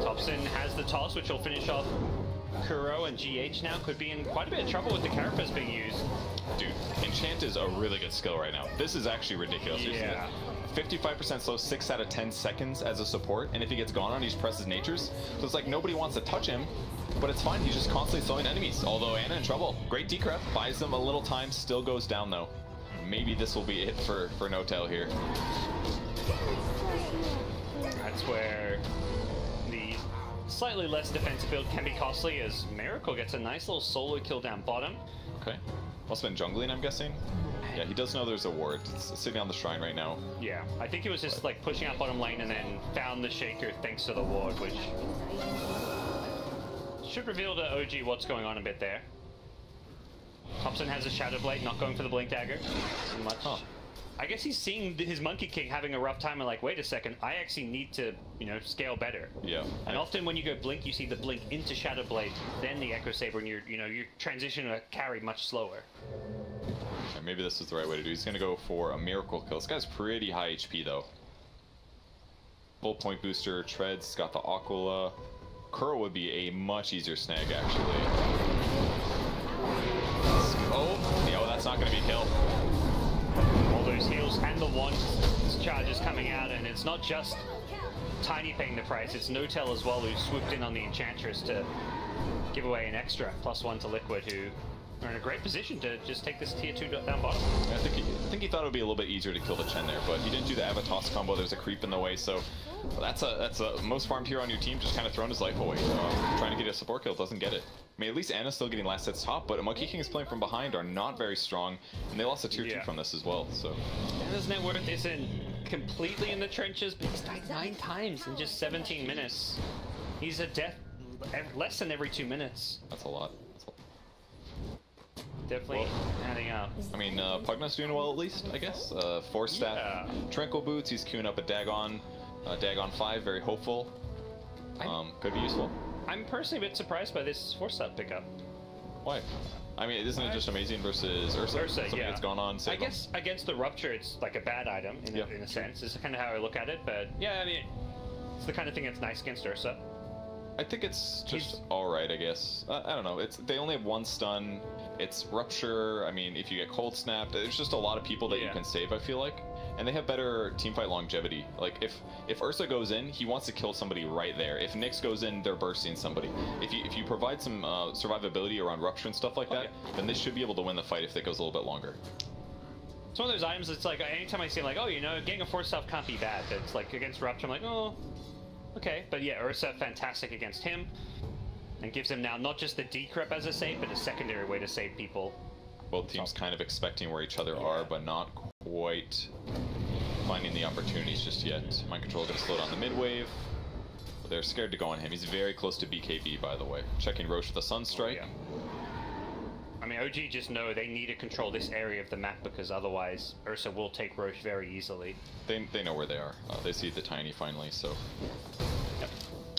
[SPEAKER 3] Thompson has the toss, which will finish off Kuro, and GH now could be in quite a bit of trouble with the Carapace being used.
[SPEAKER 2] Dude, Enchant is a really good skill right now. This is actually ridiculous.
[SPEAKER 3] Yeah.
[SPEAKER 2] 55% slow, 6 out of 10 seconds as a support, and if he gets gone on, he just presses Natures. So it's like nobody wants to touch him, but it's fine. He's just constantly slowing enemies. Although Ana in trouble. Great decrep, buys them a little time, still goes down though. Maybe this will be it for Notel here.
[SPEAKER 3] That's where the slightly less defensive build can be costly, as Miracle gets a nice little solo kill down bottom.
[SPEAKER 2] Okay. Must have been jungling, I'm guessing. Yeah, he does know there's a ward. It's sitting on the shrine right now.
[SPEAKER 3] Yeah, I think he was just like pushing out bottom lane and then found the Shaker thanks to the ward, which should reveal to OG what's going on a bit there. Thompson has a Shadow Blade, not going for the Blink Dagger much. Huh. I guess he's seeing his Monkey King having a rough time and like, wait a second, I actually need to, you know, scale better.
[SPEAKER 2] Yeah.
[SPEAKER 3] And often when you go Blink, you see the Blink into Shadow Blade, then the Echo Saber, and you're transition to carry much slower.
[SPEAKER 2] Okay, maybe this is the right way to do. He's gonna go for a Miracle kill. This guy's pretty high HP though. Full point booster, Tread's got the Aquila. Kuro would be a much easier snag actually. Oh, no, that's not gonna be a kill.
[SPEAKER 3] All those heals and the one charges coming out, and it's not just Tiny paying the price, it's Notel as well, who swooped in on the Enchantress to give away an extra +1 to Liquid, who are in a great position to just take this tier 2 down bottom.
[SPEAKER 2] I think he thought it would be a little bit easier to kill the Chen there, but he didn't do the Avatos combo. There's a creep in the way, so that's a most farmed hero on your team just kind of throwing his life away. Trying to get a support kill, doesn't get it. I mean, at least Ana's still getting last hits top, but Monkey King is playing from behind, are not very strong, and they lost a tier 2 from this as well, so.
[SPEAKER 3] Ana's net worth isn't completely in the trenches, but he's died 9 times in just 17 minutes. He's a death less than every 2 minutes.
[SPEAKER 2] That's a lot.
[SPEAKER 3] Definitely adding up.
[SPEAKER 2] I mean, Pugna's doing well at least, I guess. Force Staff, Tranquil Boots, he's queuing up a Dagon. Dagon 5, very hopeful. Could be useful.
[SPEAKER 3] I'm personally a bit surprised by this Force Staff pickup.
[SPEAKER 2] Why? I mean, isn't it just amazing versus Ursa? Something that's gone on.
[SPEAKER 3] I guess against the Rupture, it's like a bad item in a sense. It's kind of how I look at it, but yeah, I mean, it's the kind of thing that's nice against Ursa.
[SPEAKER 2] I think it's just alright, I guess. I don't know. They only have 1 stun. It's Rupture. I mean, if you get Cold Snap, there's just a lot of people that you can save, I feel like. And they have better teamfight longevity. Like, if Ursa goes in, he wants to kill somebody right there. If Nyx goes in, they're bursting somebody. If you provide some survivability around Rupture and stuff like that, then they should be able to win the fight if it goes a little bit longer.
[SPEAKER 3] It's one of those items that's like, anytime I see like, oh, you know, getting a Force Staff can't be bad. But it's like, against Rupture, I'm like, oh, okay. But yeah, Ursa, fantastic against him. And gives him now not just the decrep as a save, but a secondary way to save people.
[SPEAKER 2] Both teams kind of expecting where each other are, but not quite finding the opportunities just yet. Mind Control gonna slow down the mid wave. But they're scared to go on him. He's very close to BKB, by the way. Checking Roche with a Sunstrike.
[SPEAKER 3] I mean, OG just know they need to control this area of the map because otherwise Ursa will take Roche very easily.
[SPEAKER 2] They know where they are. They see the Tiny finally, so...
[SPEAKER 3] Yep.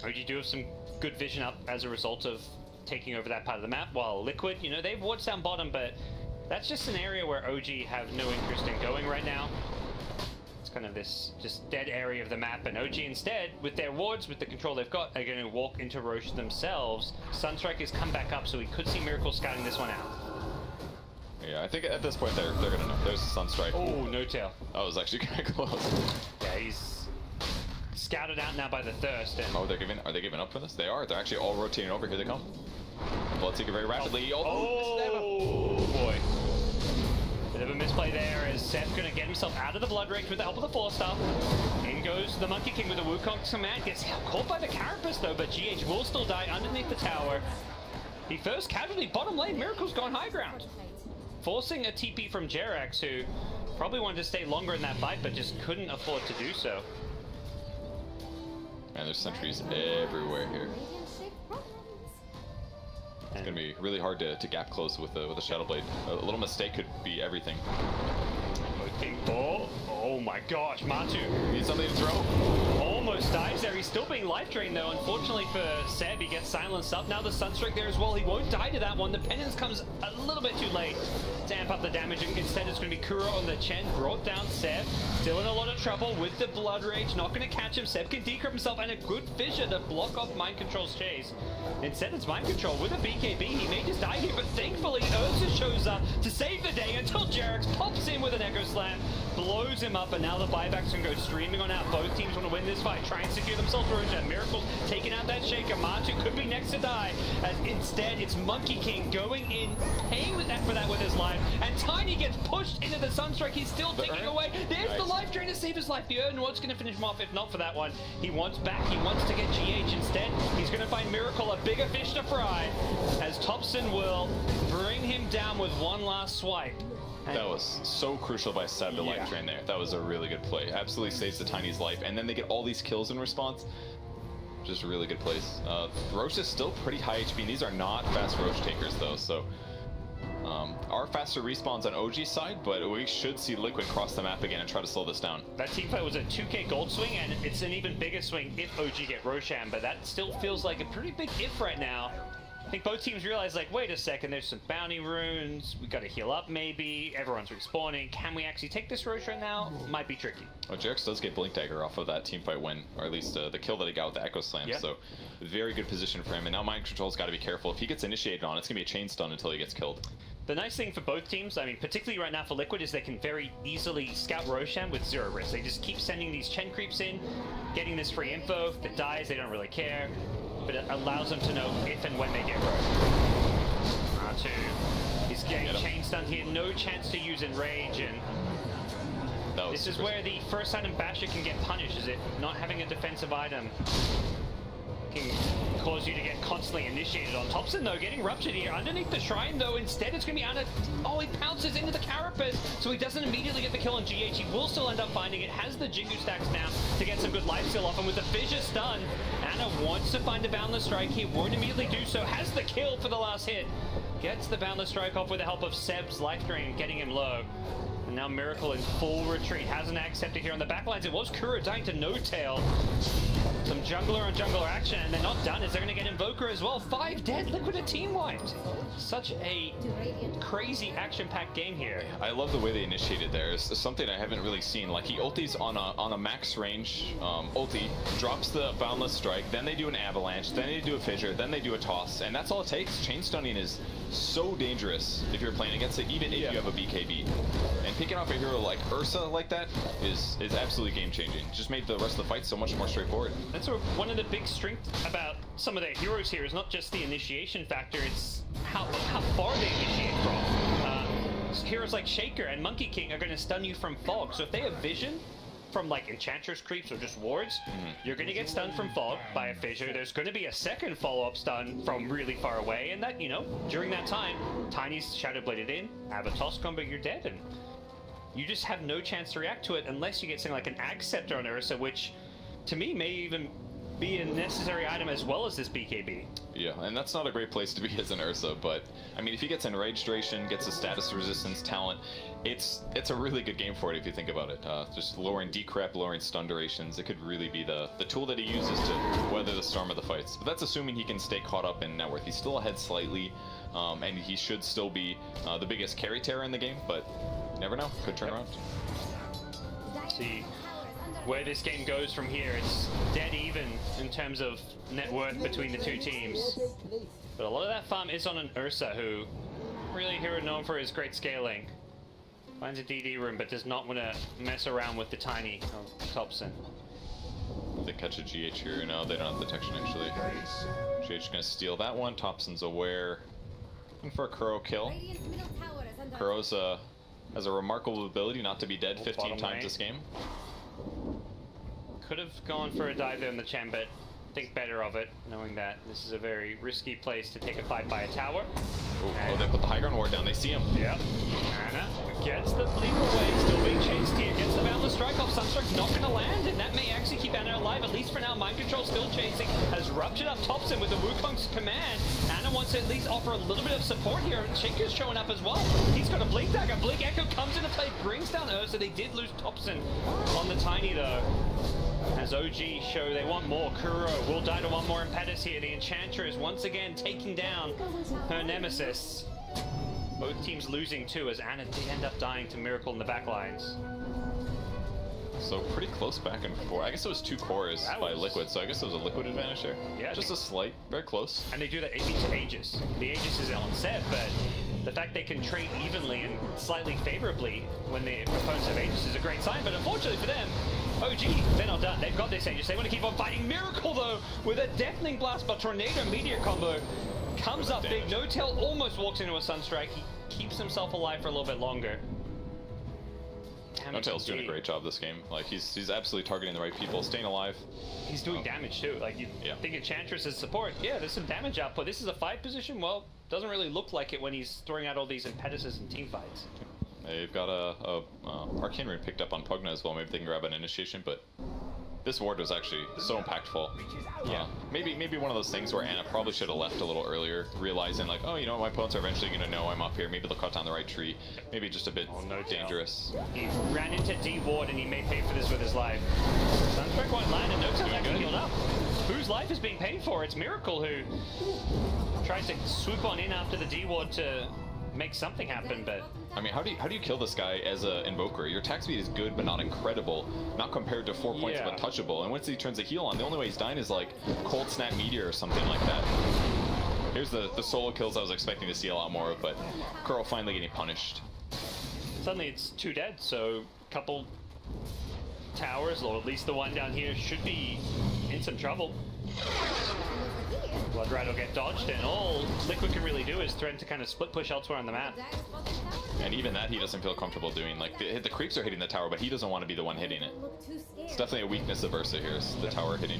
[SPEAKER 3] OG do have some good vision up as a result of taking over that part of the map, while Liquid, you know, they've wards down bottom, but that's just an area where OG have no interest in going right now. It's kind of this just dead area of the map, and OG instead, with their wards, with the control they've got, are going to walk into Roche themselves. Sunstrike has come back up, so we could see Miracle scouting this one out.
[SPEAKER 2] Yeah, I think at this point they're going to know. There's a Sunstrike.
[SPEAKER 3] Oh, no tail.
[SPEAKER 2] That was actually kind of close.
[SPEAKER 3] Yeah, he's scouted out now by the Thirst. And...
[SPEAKER 2] Oh, are they giving up for this? They are. They're actually all rotating over. Here they come. Bloodseeker very rapidly.
[SPEAKER 3] Oh boy. Bit of a misplay there as Seb's going to get himself out of the Blood Rage with the help of the 4-star. In goes the Monkey King with the Wukong command. Gets caught by the Carapace though, but GH will still die underneath the tower. He first casualty bottom lane. Miracle's gone high ground. Forcing a TP from Jerax, who probably wanted to stay longer in that fight, but just couldn't afford to do so.
[SPEAKER 2] Man, there's sentries everywhere here. It's gonna be really hard to gap close with a Shadow Blade. A little mistake could be everything.
[SPEAKER 3] Oh my gosh, Matu.
[SPEAKER 2] Need something to throw?
[SPEAKER 3] Almost dies there. He's still being life drained though. Unfortunately for Seb, he gets silenced up. Now the Sunstrike there as well. He won't die to that one. The penance comes a little bit too late to amp up the damage. Instead, it's going to be Kuro on the Chen. Brought down Seb. Still in a lot of trouble with the Blood Rage. Not going to catch him. Seb can decrypt himself, and a good fissure to block off Mind Control's chase. Instead, it's Mind Control with a BKB. He may just die here, but thankfully Ursa shows up to save the day until Jerax pops in with an Echo Slam, blows him up, and now the buybacks can go streaming on out. Both teams want to win this fight. Try and secure themselves Roja. Miracle's taking out that Shaker. Matu could be next to die, as instead it's Monkey King going in, paying with that for that with his life, and Tiny gets pushed into the Sunstrike. He's still ticking away. There's the life drain to save his life. The Urn what's going to finish him off if not for that one. He wants back. He wants to get GH instead. He's going to find Miracle a bigger fish to fry, as Thompson will bring him down with one last swipe. And
[SPEAKER 2] that was so crucial by Seb to life drain there. That was a really good play. Absolutely saves the Tiny's life, and then they get all these kills in response. Just a really good place. Roche is still pretty high HP, and these are not fast Roche takers though, so are faster respawns on OG's side, but we should see Liquid cross the map again and try to slow this down.
[SPEAKER 3] That team fight was a 2k gold swing, and it's an even bigger swing if OG get Roshan, but that still feels like a pretty big if right now. I think both teams realize, like, wait a second, there's some bounty runes, we gotta heal up maybe, everyone's respawning, can we actually take this Roshan now? Might be tricky.
[SPEAKER 2] Well, Jerax does get Blink Dagger off of that teamfight win, or at least the kill that he got with the Echo Slam, so very good position for him, and now Mind Control's gotta be careful. If he gets initiated on, it's gonna be a chain stun until he gets killed.
[SPEAKER 3] The nice thing for both teams, I mean, particularly right now for Liquid, is they can very easily scout Roshan with 0 risk. They just keep sending these Chen creeps in, getting this free info. If it dies, they don't really care, but it allows them to know if and when they get Roshan. R2. He's getting chain stunned here, no chance to use Enrage, and this is where the first item Basher can get punished, is it not having a defensive item can cause you to get constantly initiated on. Thompson though getting ruptured here underneath the shrine though. Instead it's gonna be Anna. Oh, he pounces into the Carapace, so he doesn't immediately get the kill on GH. He will still end up finding it. Has the Jingu stacks now to get some good lifesteal off him with the fissure stun. Anna wants to find a Boundless Strike. He won't immediately do so. Has the kill for the last hit. Gets the Boundless Strike off with the help of Seb's life drain, getting him low. And now Miracle in full retreat. Hasn't accepted here on the backlines. It was Kuro dying to no tail. Some jungler on jungler action, and they're not done as they're going to get Invoker as well. 5 dead, Liquid a team wiped. Such a crazy action-packed game here.
[SPEAKER 2] I love the way they initiated there. It's something I haven't really seen. Like, he ultis on a max range ulti, drops the Boundless Strike, then they do an Avalanche, then they do a Fissure, then they do a Toss, and that's all it takes. Chain stunning is so dangerous if you're playing against it, even if you have a BKB. And picking off a hero like Ursa like that is absolutely game-changing. Just made the rest of the fight so much more straightforward.
[SPEAKER 3] That's one of the big strengths about some of their heroes here is not just the initiation factor, it's how far they initiate from. Heroes like Shaker and Monkey King are going to stun you from fog, so if they have vision from like Enchantress creeps or just wards, you're going to get stunned from fog by a fissure. There's going to be a second follow-up stun from really far away, and that, you know, during that time, Tiny's Shadow Bladed in, have a toss combo, you're dead, and you just have no chance to react to it unless you get something like an Ag Scepter on Ursa, which to me may even be a necessary item as well as this BKB.
[SPEAKER 2] Yeah, and that's not a great place to be as an Ursa, but I mean, if he gets Enraged Duration, gets a status resistance talent, it's a really good game for it if you think about it. Just lowering decrep, lowering stun durations, it could really be the tool that he uses to weather the storm of the fights. But that's assuming he can stay caught up in net worth. He's still ahead slightly, and he should still be the biggest carry terror in the game, but you never know, could turn around.
[SPEAKER 3] See where this game goes from here. It's dead even in terms of net worth between the two teams. But a lot of that farm is on an Ursa, who really a hero known for his great scaling. Finds a DD room, but does not want to mess around with the tiny Thompson.
[SPEAKER 2] They catch a GH here. No, they don't have detection actually. GH gonna steal that one. Thompson's aware. Looking for a Kuro kill. Kuro's has a remarkable ability not to be dead 15 times this game.
[SPEAKER 3] Could have gone for a dive there in the Chambit. Think better of it, knowing that this is a very risky place to take a fight by a tower.
[SPEAKER 2] Oh, they put the high ground ward down. They see him.
[SPEAKER 3] Yep. Ana gets the bleep away, still being chased here. Gets the Boundless Strike off. Sunstrike's not going to land, and that may actually keep Ana alive, at least for now. Mind Control still chasing. Has ruptured up Thompson with the Wukong's command. Ana wants to at least offer a little bit of support here. Shaker's showing up as well. He's got a Blink Dagger. Blink Echo comes into play, brings down Ursa. They did lose Thompson on the Tiny, though. As OG show they want more. Kuro will die to one more Impetus here. The Enchantress once again taking down her nemesis. Both teams losing too, as Ana did end up dying to Miracle in the back lines.
[SPEAKER 2] So pretty close back and forth. I guess it was 2 cores by Liquid, so I guess it was a Liquid advantage there. Yeah, just a slight, very close.
[SPEAKER 3] And they do that to Aegis. The Aegis is on set, but the fact they can trade evenly and slightly favorably when the opponents have Aegis is a great sign, but unfortunately for them, OG, they're not done. They've got this Aegis. They want to keep on fighting. Miracle, though, with a Deafening Blast, but Tornado Meteor combo comes up big. No Tail almost walks into a Sunstrike. He keeps himself alive for a little bit longer. No
[SPEAKER 2] Tail's doing a great job this game. Like, he's absolutely targeting the right people, staying alive.
[SPEAKER 3] He's doing damage, too. Like, you think Enchantress is support. Yeah, there's some damage output. This is a 5 position. Well, doesn't really look like it when he's throwing out all these Impetuses and team fights.
[SPEAKER 2] They've got a Arcane Rune picked up on Pugna as well. Maybe they can grab an initiation, but this ward was actually so impactful. Yeah, maybe one of those things where Ana probably should have left a little earlier, realizing like, oh, you know, my opponents are eventually going to know I'm up here. Maybe they'll cut down the right tree. Maybe just a bit dangerous.
[SPEAKER 3] He ran into D ward and he may pay for this with his life. Sunstrike won't land and No Tail's actually healed up. Whose life is being paid for? It's Miracle who tries to swoop on in after the D ward to make something happen, but
[SPEAKER 2] I mean, how do you kill this guy as an invoker? Your attack speed is good, but not incredible. Not compared to 4 points of untouchable. And once he turns the heal on, the only way he's dying is like Cold Snap Meteor or something like that. Here's the solo kills I was expecting to see a lot more of, but Kuro finally getting punished.
[SPEAKER 3] Suddenly it's 2 dead, so a couple towers, or at least the one down here, should be in some trouble. Blood Ride will get dodged, and all Liquid can really do is threaten to kind of split push elsewhere on the map.
[SPEAKER 2] And even that he doesn't feel comfortable doing. Like, the creeps are hitting the tower, but he doesn't want to be the one hitting it. It's definitely a weakness of Ursa here, is the tower hitting.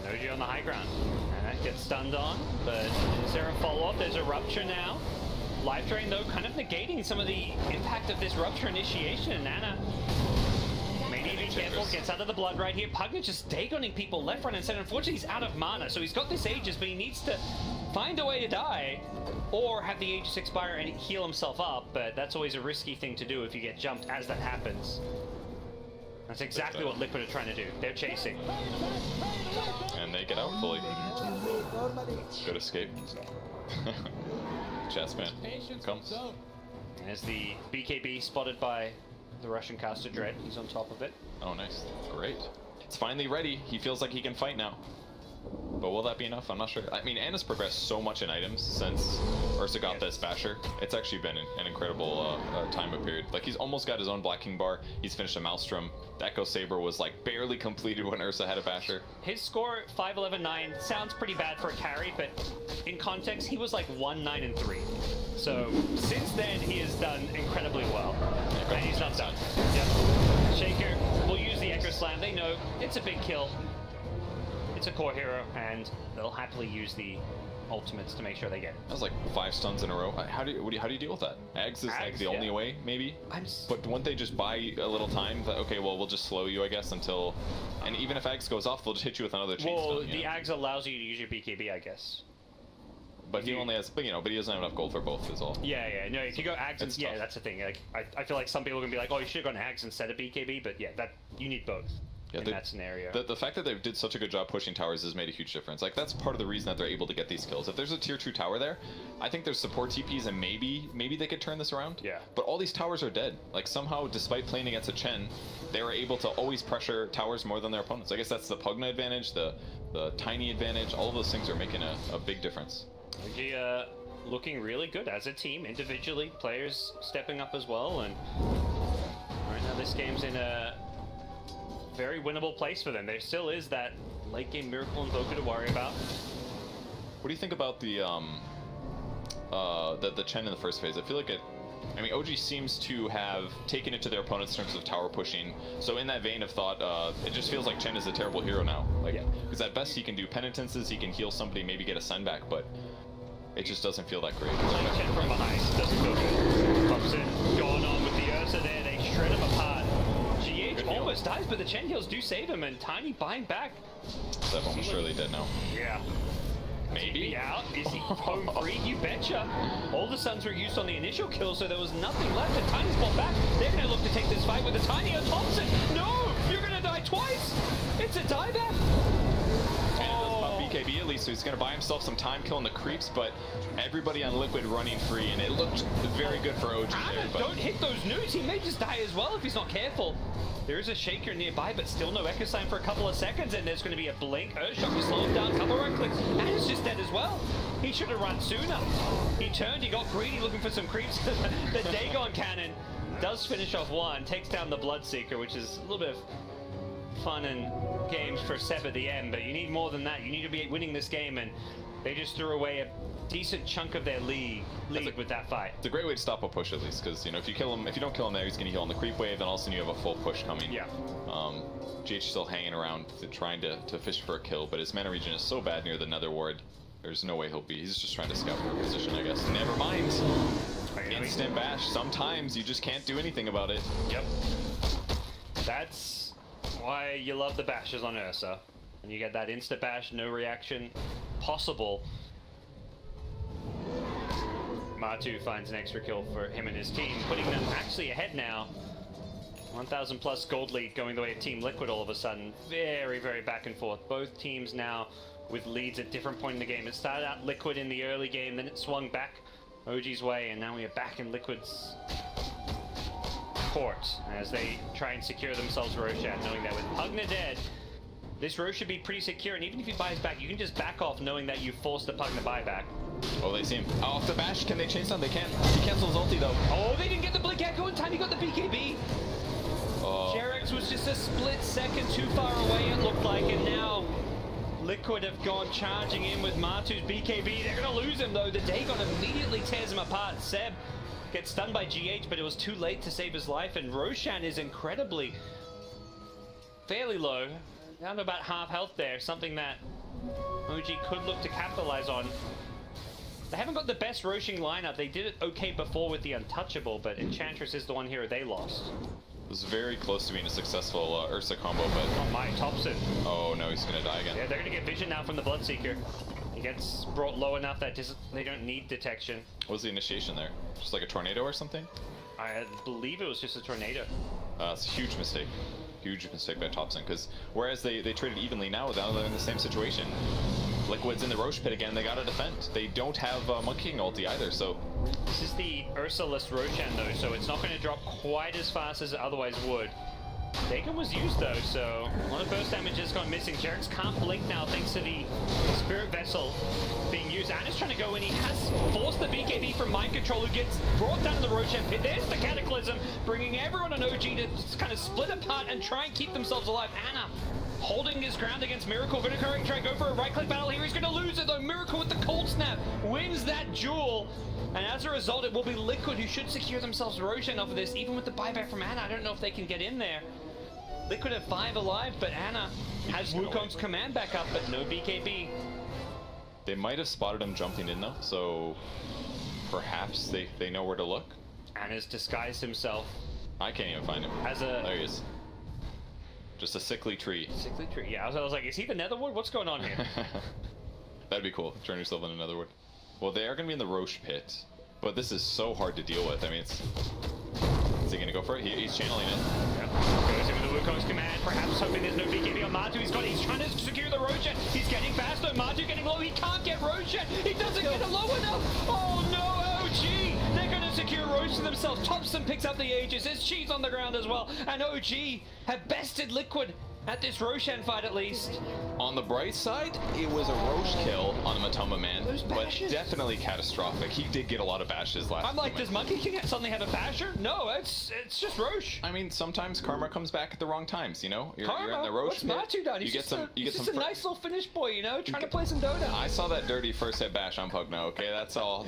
[SPEAKER 3] Noji on the high ground. And that gets stunned on, but is there a follow-up? There's a Rupture now. Life Drain, though, kind of negating some of the impact of this Rupture initiation. Ana may need to be careful, gets under the blood right here. Pugna just Dagoning people left, right, and center. Unfortunately, he's out of mana, so he's got this Aegis, but he needs to find a way to die, or have the Aegis expire and heal himself up, but that's always a risky thing to do if you get jumped as that happens. That's exactly what Liquid are trying to do. They're chasing.
[SPEAKER 2] And they get out fully. Good escape. Chessman comes.
[SPEAKER 3] As the BKB spotted by the Russian caster Dread. He's on top of it.
[SPEAKER 2] Oh, nice. Great. It's finally ready. He feels like he can fight now. But will that be enough? I'm not sure. I mean, Ana's progressed so much in items since Ursa got this Basher. It's actually been an incredible time of period. Like, he's almost got his own Black King bar. He's finished a Maelstrom. The Echo Saber was, like, barely completed when Ursa had a Basher.
[SPEAKER 3] His score, 5-11-9, sounds pretty bad for a carry, but in context, he was like 1-9-3. So, since then, he has done incredibly well. And he's not done. Yep. Shaker will use the Echo Slam. They know it's a big kill. It's a core hero, and they'll happily use the ultimates to make sure they get it.
[SPEAKER 2] That was like 5 stuns in a row. How do you deal with that? Ags is like the only way, maybe. But wouldn't they just buy a little time? That, okay, well, we'll just slow you, I guess, until. And even if Ags goes off, they'll just hit you with another chain stun.
[SPEAKER 3] Well, the Ags allows you to use your BKB, I guess.
[SPEAKER 2] But he only has, but he doesn't have enough gold for both, is all.
[SPEAKER 3] Yeah. No, if you go Ags, yeah, that's the thing. Like, I feel like some people are gonna be like, oh, you should have gone Ags instead of BKB, but yeah, you need both. In that scenario. The fact that they did such a good job pushing towers has made a huge difference. Like, that's part of the reason that they're able to get these kills. If there's a tier 2 tower there, I think there's support TPs and maybe they could turn this around. Yeah.
[SPEAKER 2] But all these towers are dead. Like, somehow, despite playing against a Chen, they were able to always pressure towers more than their opponents. I guess that's the Pugna advantage, the Tiny advantage. All of those things are making a big difference.
[SPEAKER 3] OG looking really good as a team, individually, players stepping up as well, and right now this game's in a very winnable place for them. There still is that late game Miracle Invoker to worry about.
[SPEAKER 2] What do you think about the Chen in the first phase? I feel like I mean, OG seems to have taken it to their opponents in terms of tower pushing. So in that vein of thought, it just feels like Chen is a terrible hero now. Like, because at best he can do penitences, he can heal somebody, maybe get a send back, but it just doesn't feel that great.
[SPEAKER 3] Chen from behind doesn't feel good. Thompson going on with the Ursa there. They shred him apart. GH almost dies, but the Chen heals do save him, and Tiny buying back.
[SPEAKER 2] That's almost surely dead now.
[SPEAKER 3] Yeah.
[SPEAKER 2] Maybe
[SPEAKER 3] out. Is he home free? You betcha. All the suns were used on the initial kill, so there was nothing left, and Tiny's ball back. They're going to look to take this fight with the Tiny on Thompson. No! You're going to die twice! It's a dieback!
[SPEAKER 2] BKB at least, so he's going to buy himself some time killing the creeps, but everybody on Liquid running free, and it looked very good for OG there. But
[SPEAKER 3] don't hit those nukes, he may just die as well if he's not careful. There is a Shaker nearby, but still no Echo Sign for a couple of seconds, and there's going to be a blink. Earthshock to slow him down, couple right clicks, and it's just dead as well. He should have run sooner. He turned, he got greedy looking for some creeps. The Dagon Cannon does finish off one, takes down the Bloodseeker, which is a little bit of fun and games for Seb at the end, but you need more than that. You need to be winning this game, and they just threw away a decent chunk of their lead with that fight.
[SPEAKER 2] It's a great way to stop a push, at least, because if you kill him, if you don't kill him there, he's going to heal on the creep wave, and all of a sudden you have a full push coming.
[SPEAKER 3] Yeah.
[SPEAKER 2] GH still hanging around trying to fish for a kill, but his mana region is so bad near the Nether Ward. There's no way he'll be. He's just trying to scout for a position, I guess. Never mind. Instant bash. Sometimes you just can't do anything about it.
[SPEAKER 3] Yep. That's why you love the bashes on Ursa. And you get that instant bash, no reaction possible. Matu finds an extra kill for him and his team, putting them actually ahead now. 1,000 plus gold lead going the way of Team Liquid all of a sudden. Very, very back and forth. Both teams now with leads at different point in the game. It started out Liquid in the early game, then it swung back OG's way, and now we are back in Liquid's court as they try and secure themselves Roshan, knowing that with Pugna dead, this Rosh should be pretty secure, and even if he buys back, you can just back off knowing that you forced the Pugna buyback.
[SPEAKER 2] Oh, they see him. Off the bash, can they chase on? They can't. He cancels ulti though.
[SPEAKER 3] Oh, they didn't get the Blink Echo in time, he got the BKB. Jerex was just a split second too far away, it looked like, and now Liquid have gone charging in with Matu's BKB. They're going to lose him though. The Dagon immediately tears him apart. Seb gets stunned by GH, but it was too late to save his life, and Roshan is fairly low, down to about half health there, something that OG could look to capitalize on. They haven't got the best Roshan lineup. They did it okay before with the Untouchable, but Enchantress is the one hero they lost.
[SPEAKER 2] It was very close to being a successful Ursa combo, but...
[SPEAKER 3] Oh my, Thompson.
[SPEAKER 2] Oh no, he's gonna die again.
[SPEAKER 3] Yeah, they're gonna get vision now from the Bloodseeker. He gets brought low enough that they don't need detection.
[SPEAKER 2] What was the initiation there? Just like a tornado or something?
[SPEAKER 3] I believe it was just a tornado.
[SPEAKER 2] It's a huge mistake. Huge mistake by Thompson, because whereas they traded evenly now, they're in the same situation. Liquid's in the Rosh pit again, they gotta defend. They don't have Monkey King ulti either, so...
[SPEAKER 3] This is the Ursa-less Roshan though, so it's not going to drop quite as fast as it otherwise would. Dagon was used though, so one of the first damages gone missing. Jerex can't blink now thanks to the Spirit Vessel being used. Anna's trying to go in, he has forced the BKB from Mind Control, who gets brought down to the Roshan pit. There's the Cataclysm, bringing everyone on OG to kind of split apart and try and keep themselves alive. Anna holding his ground against Miracle. Gonna try and go for a right-click battle here. He's gonna lose it though. Miracle with the cold snap wins that duel. And as a result, it will be Liquid who should secure themselves Roshan off of this, even with the buyback from Anna. I don't know if they can get in there. Liquid have 5 alive, but Anna has Wukong's command back up, but no BKB.
[SPEAKER 2] They might have spotted him jumping in though, so perhaps they know where to look.
[SPEAKER 3] And has disguised himself.
[SPEAKER 2] I can't even find him.
[SPEAKER 3] As a...
[SPEAKER 2] There he is. Just a sickly tree.
[SPEAKER 3] Sickly tree, yeah. I was like, is he the Netherwood? What's going on here?
[SPEAKER 2] That'd be cool. Turn yourself into Netherwood. Well, they are going to be in the Roche pit, but this is so hard to deal with. I mean, it's... Is he going to go for it? He's channeling it.
[SPEAKER 3] Yep. Goes in with the Wukong's command, perhaps hoping there's no BKB on Matu. He's trying to secure the Roshan. He's getting faster. Matu getting low. He can't get Roshan. He doesn't get it low enough. Oh no, OG! They're going to secure Roshan themselves. Thompson picks up the Aegis. There's Cheese on the ground as well. And OG have bested Liquid at this Roshan fight at least.
[SPEAKER 2] On the bright side, it was a Roche kill on the Matoma man, but definitely catastrophic. He did get a lot of bashes last time.
[SPEAKER 3] I'm like, does Monkey King suddenly have a basher? No, it's just Roche.
[SPEAKER 2] I mean, sometimes karma comes back at the wrong times, you know? You're in the Roche
[SPEAKER 3] pit. What's Matu done? He's just a nice little Finnish boy, you know, trying to play some Dota.
[SPEAKER 2] I saw that dirty first hit bash on Pugno, okay? That's all.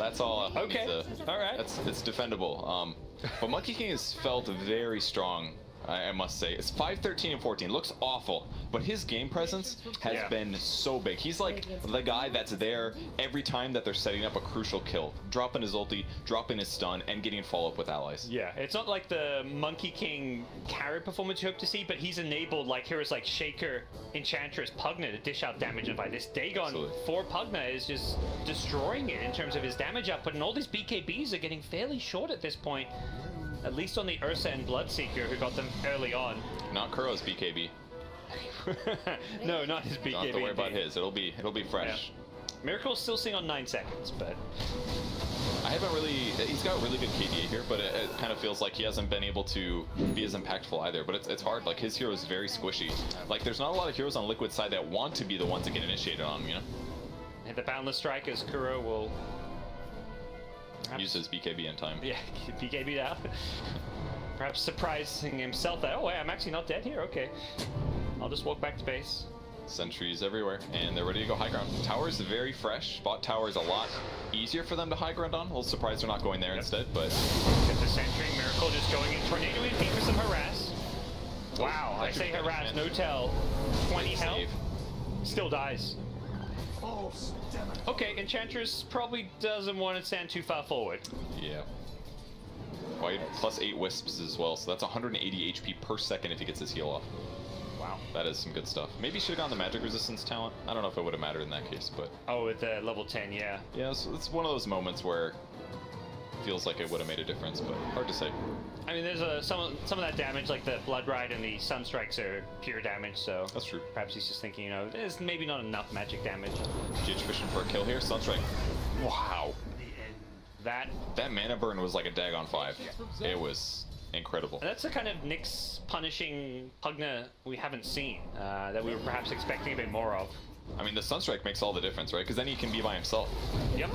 [SPEAKER 3] Okay, all right.
[SPEAKER 2] It's defendable. But Monkey King has felt very strong, I must say. It's 5-13 and 14. Looks awful, but his game presence has been so big. He's like the guy that's there every time that they're setting up a crucial kill, dropping his ulti, dropping his stun, and getting follow-up with allies.
[SPEAKER 3] Yeah, it's not like the Monkey King carry performance you hope to see, but he's enabled like heroes like Shaker, Enchantress, Pugna to dish out damage, and by this Dagon for Pugna is just destroying it in terms of his damage output, and all these BKBs are getting fairly short at this point. At least on the Ursa and Bloodseeker, who got them early on.
[SPEAKER 2] Not Kuro's BKB.
[SPEAKER 3] No, not his BKB.
[SPEAKER 2] Don't have to worry about his. It'll be fresh.
[SPEAKER 3] Yeah. Miracle's still seeing on 9 seconds, but
[SPEAKER 2] I haven't really. He's got really good KDA here, but it kind of feels like he hasn't been able to be as impactful either. But it's hard. Like his hero is very squishy. Like there's not a lot of heroes on Liquid side that want to be the ones that get initiated on him, you know.
[SPEAKER 3] Hit the Boundless Strike as Kuro will
[SPEAKER 2] use his BKB in time.
[SPEAKER 3] Yeah, BKB'd out. Perhaps surprising himself that, oh wait, I'm actually not dead here, okay. I'll just walk back to base.
[SPEAKER 2] Sentries everywhere, and they're ready to go high ground. Tower's very fresh. Bot tower is a lot easier for them to high ground on. A little surprised they're not going there instead, but...
[SPEAKER 3] Get the Sentry, Miracle just going in. Tornado MP for some harass. Wow, I say harass, no tell. 20 health. Still dies. Okay, Enchantress probably doesn't want to stand too far forward.
[SPEAKER 2] Yeah. Quite plus 8 wisps as well, so that's 180 HP per second if he gets his heal off.
[SPEAKER 3] Wow.
[SPEAKER 2] That is some good stuff. Maybe should have gone the magic resistance talent. I don't know if it would have mattered in that case, but...
[SPEAKER 3] Oh, with the level 10, yeah.
[SPEAKER 2] Yeah, it's one of those moments where it feels like it would have made a difference, but hard to say.
[SPEAKER 3] I mean, there's some of that damage, like the Blood Ride and the Sunstrikes are pure damage, so...
[SPEAKER 2] That's true.
[SPEAKER 3] Perhaps he's just thinking, you know, there's maybe not enough magic damage.
[SPEAKER 2] GH fishing for a kill here. Sunstrike. Wow. That mana burn was like a Dagon 5. It was incredible.
[SPEAKER 3] And that's the kind of Nyx punishing Pugna we haven't seen, that we were perhaps expecting a bit more of.
[SPEAKER 2] I mean, the Sunstrike makes all the difference, right? Because then he can be by himself.
[SPEAKER 3] Yep.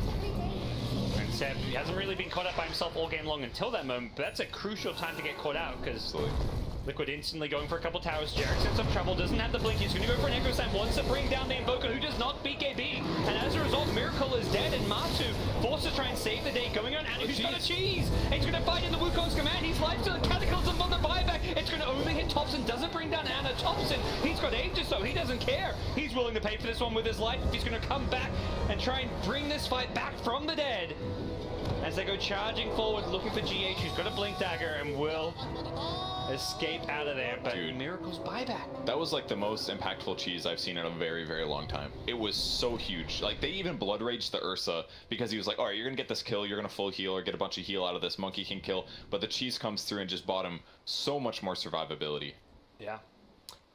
[SPEAKER 3] And Seb, he hasn't really been caught out by himself all game long until that moment, but that's a crucial time to get caught out, because Liquid instantly going for a couple towers. Jarek's in some trouble, doesn't have the blink. He's going to go for an Echo Slam, wants to bring down the Invoker, who does not BKB. And as a result, Miracle is dead, and Matu forced to try and save the day, going on Anna, who's got a cheese. And he's going to fight in the Wukong's command. He's life to the Cataclysm on the buyback. It's going to only hit Thompson, doesn't bring down Anna. Thompson, he's got Aegis, so he doesn't care. He's willing to pay for this one with his life if he's going to come back and try and bring this fight back from the dead. As they go charging forward, looking for GH, who's got a Blink Dagger and will escape out of there, but
[SPEAKER 2] dude,
[SPEAKER 3] Miracle's buyback.
[SPEAKER 2] That was like the most impactful cheese I've seen in a very, very long time. It was so huge. Like, they even blood raged the Ursa because he was like, all right, you're gonna get this kill, you're gonna full heal or get a bunch of heal out of this Monkey King kill, but the cheese comes through and just bought him so much more survivability.
[SPEAKER 3] Yeah.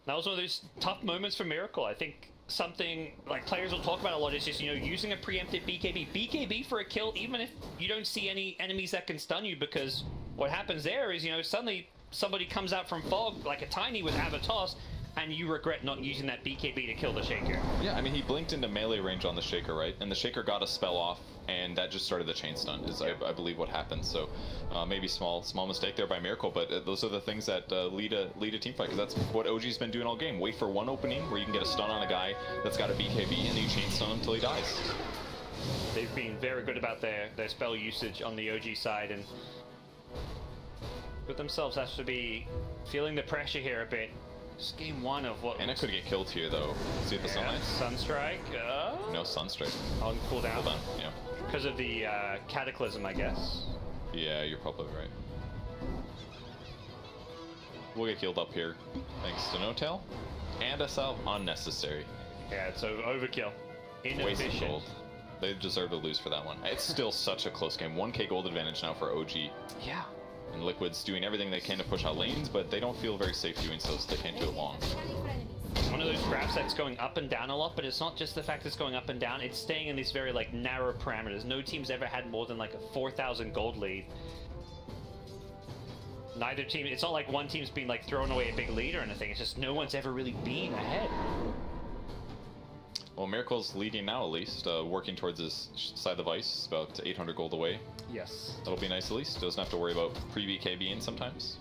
[SPEAKER 3] That was one of those tough moments for Miracle. I think something like players will talk about a lot is just, you know, using a preemptive BKB. BKB for a kill, even if you don't see any enemies that can stun you, because what happens there is, you know, suddenly somebody comes out from fog like a Tiny with Avatos, and you regret not using that BKB to kill the Shaker. Yeah,
[SPEAKER 2] I mean, he blinked into melee range on the Shaker, right? And the Shaker got a spell off, and that just started the chain stun, is I believe what happened. So maybe small mistake there by Miracle, but those are the things that lead a team fight, because that's what OG's been doing all game. Wait for one opening where you can get a stun on a guy that's got a BKB, and then you chain stun him until he dies.
[SPEAKER 3] They've been very good about their spell usage on the OG side, and with themselves has to be feeling the pressure here a bit. Just game one of what...
[SPEAKER 2] And it could get killed here, though. See the sunlight?
[SPEAKER 3] Sunstrike.
[SPEAKER 2] No, Sunstrike.
[SPEAKER 3] On cooldown.
[SPEAKER 2] Cooldown, yeah.
[SPEAKER 3] Because of the Cataclysm, I guess.
[SPEAKER 2] Yeah, you're probably right. We'll get killed up here, thanks to No-Tail. And a salve unnecessary.
[SPEAKER 3] Yeah, it's overkill.
[SPEAKER 2] Wasted
[SPEAKER 3] Inefficient.
[SPEAKER 2] gold. They deserve to lose for that one. It's still such a close game. 1k gold advantage now for OG.
[SPEAKER 3] Yeah.
[SPEAKER 2] And Liquid's doing everything they can to push out lanes, but they don't feel very safe doing so they can't do it long.
[SPEAKER 3] One of those graphs that's going up and down a lot, but it's not just the fact it's going up and down, it's staying in these very like narrow parameters. No team's ever had more than like a 4,000 gold lead. Neither team, it's not like one team's been like throwing away a big lead or anything, it's just no one's ever really been ahead.
[SPEAKER 2] Well, Miracle's leading now, at least, working towards his side of ice, about 800 gold away.
[SPEAKER 3] Yes.
[SPEAKER 2] That'll be nice, at least. Doesn't have to worry about pre-BKBing sometimes.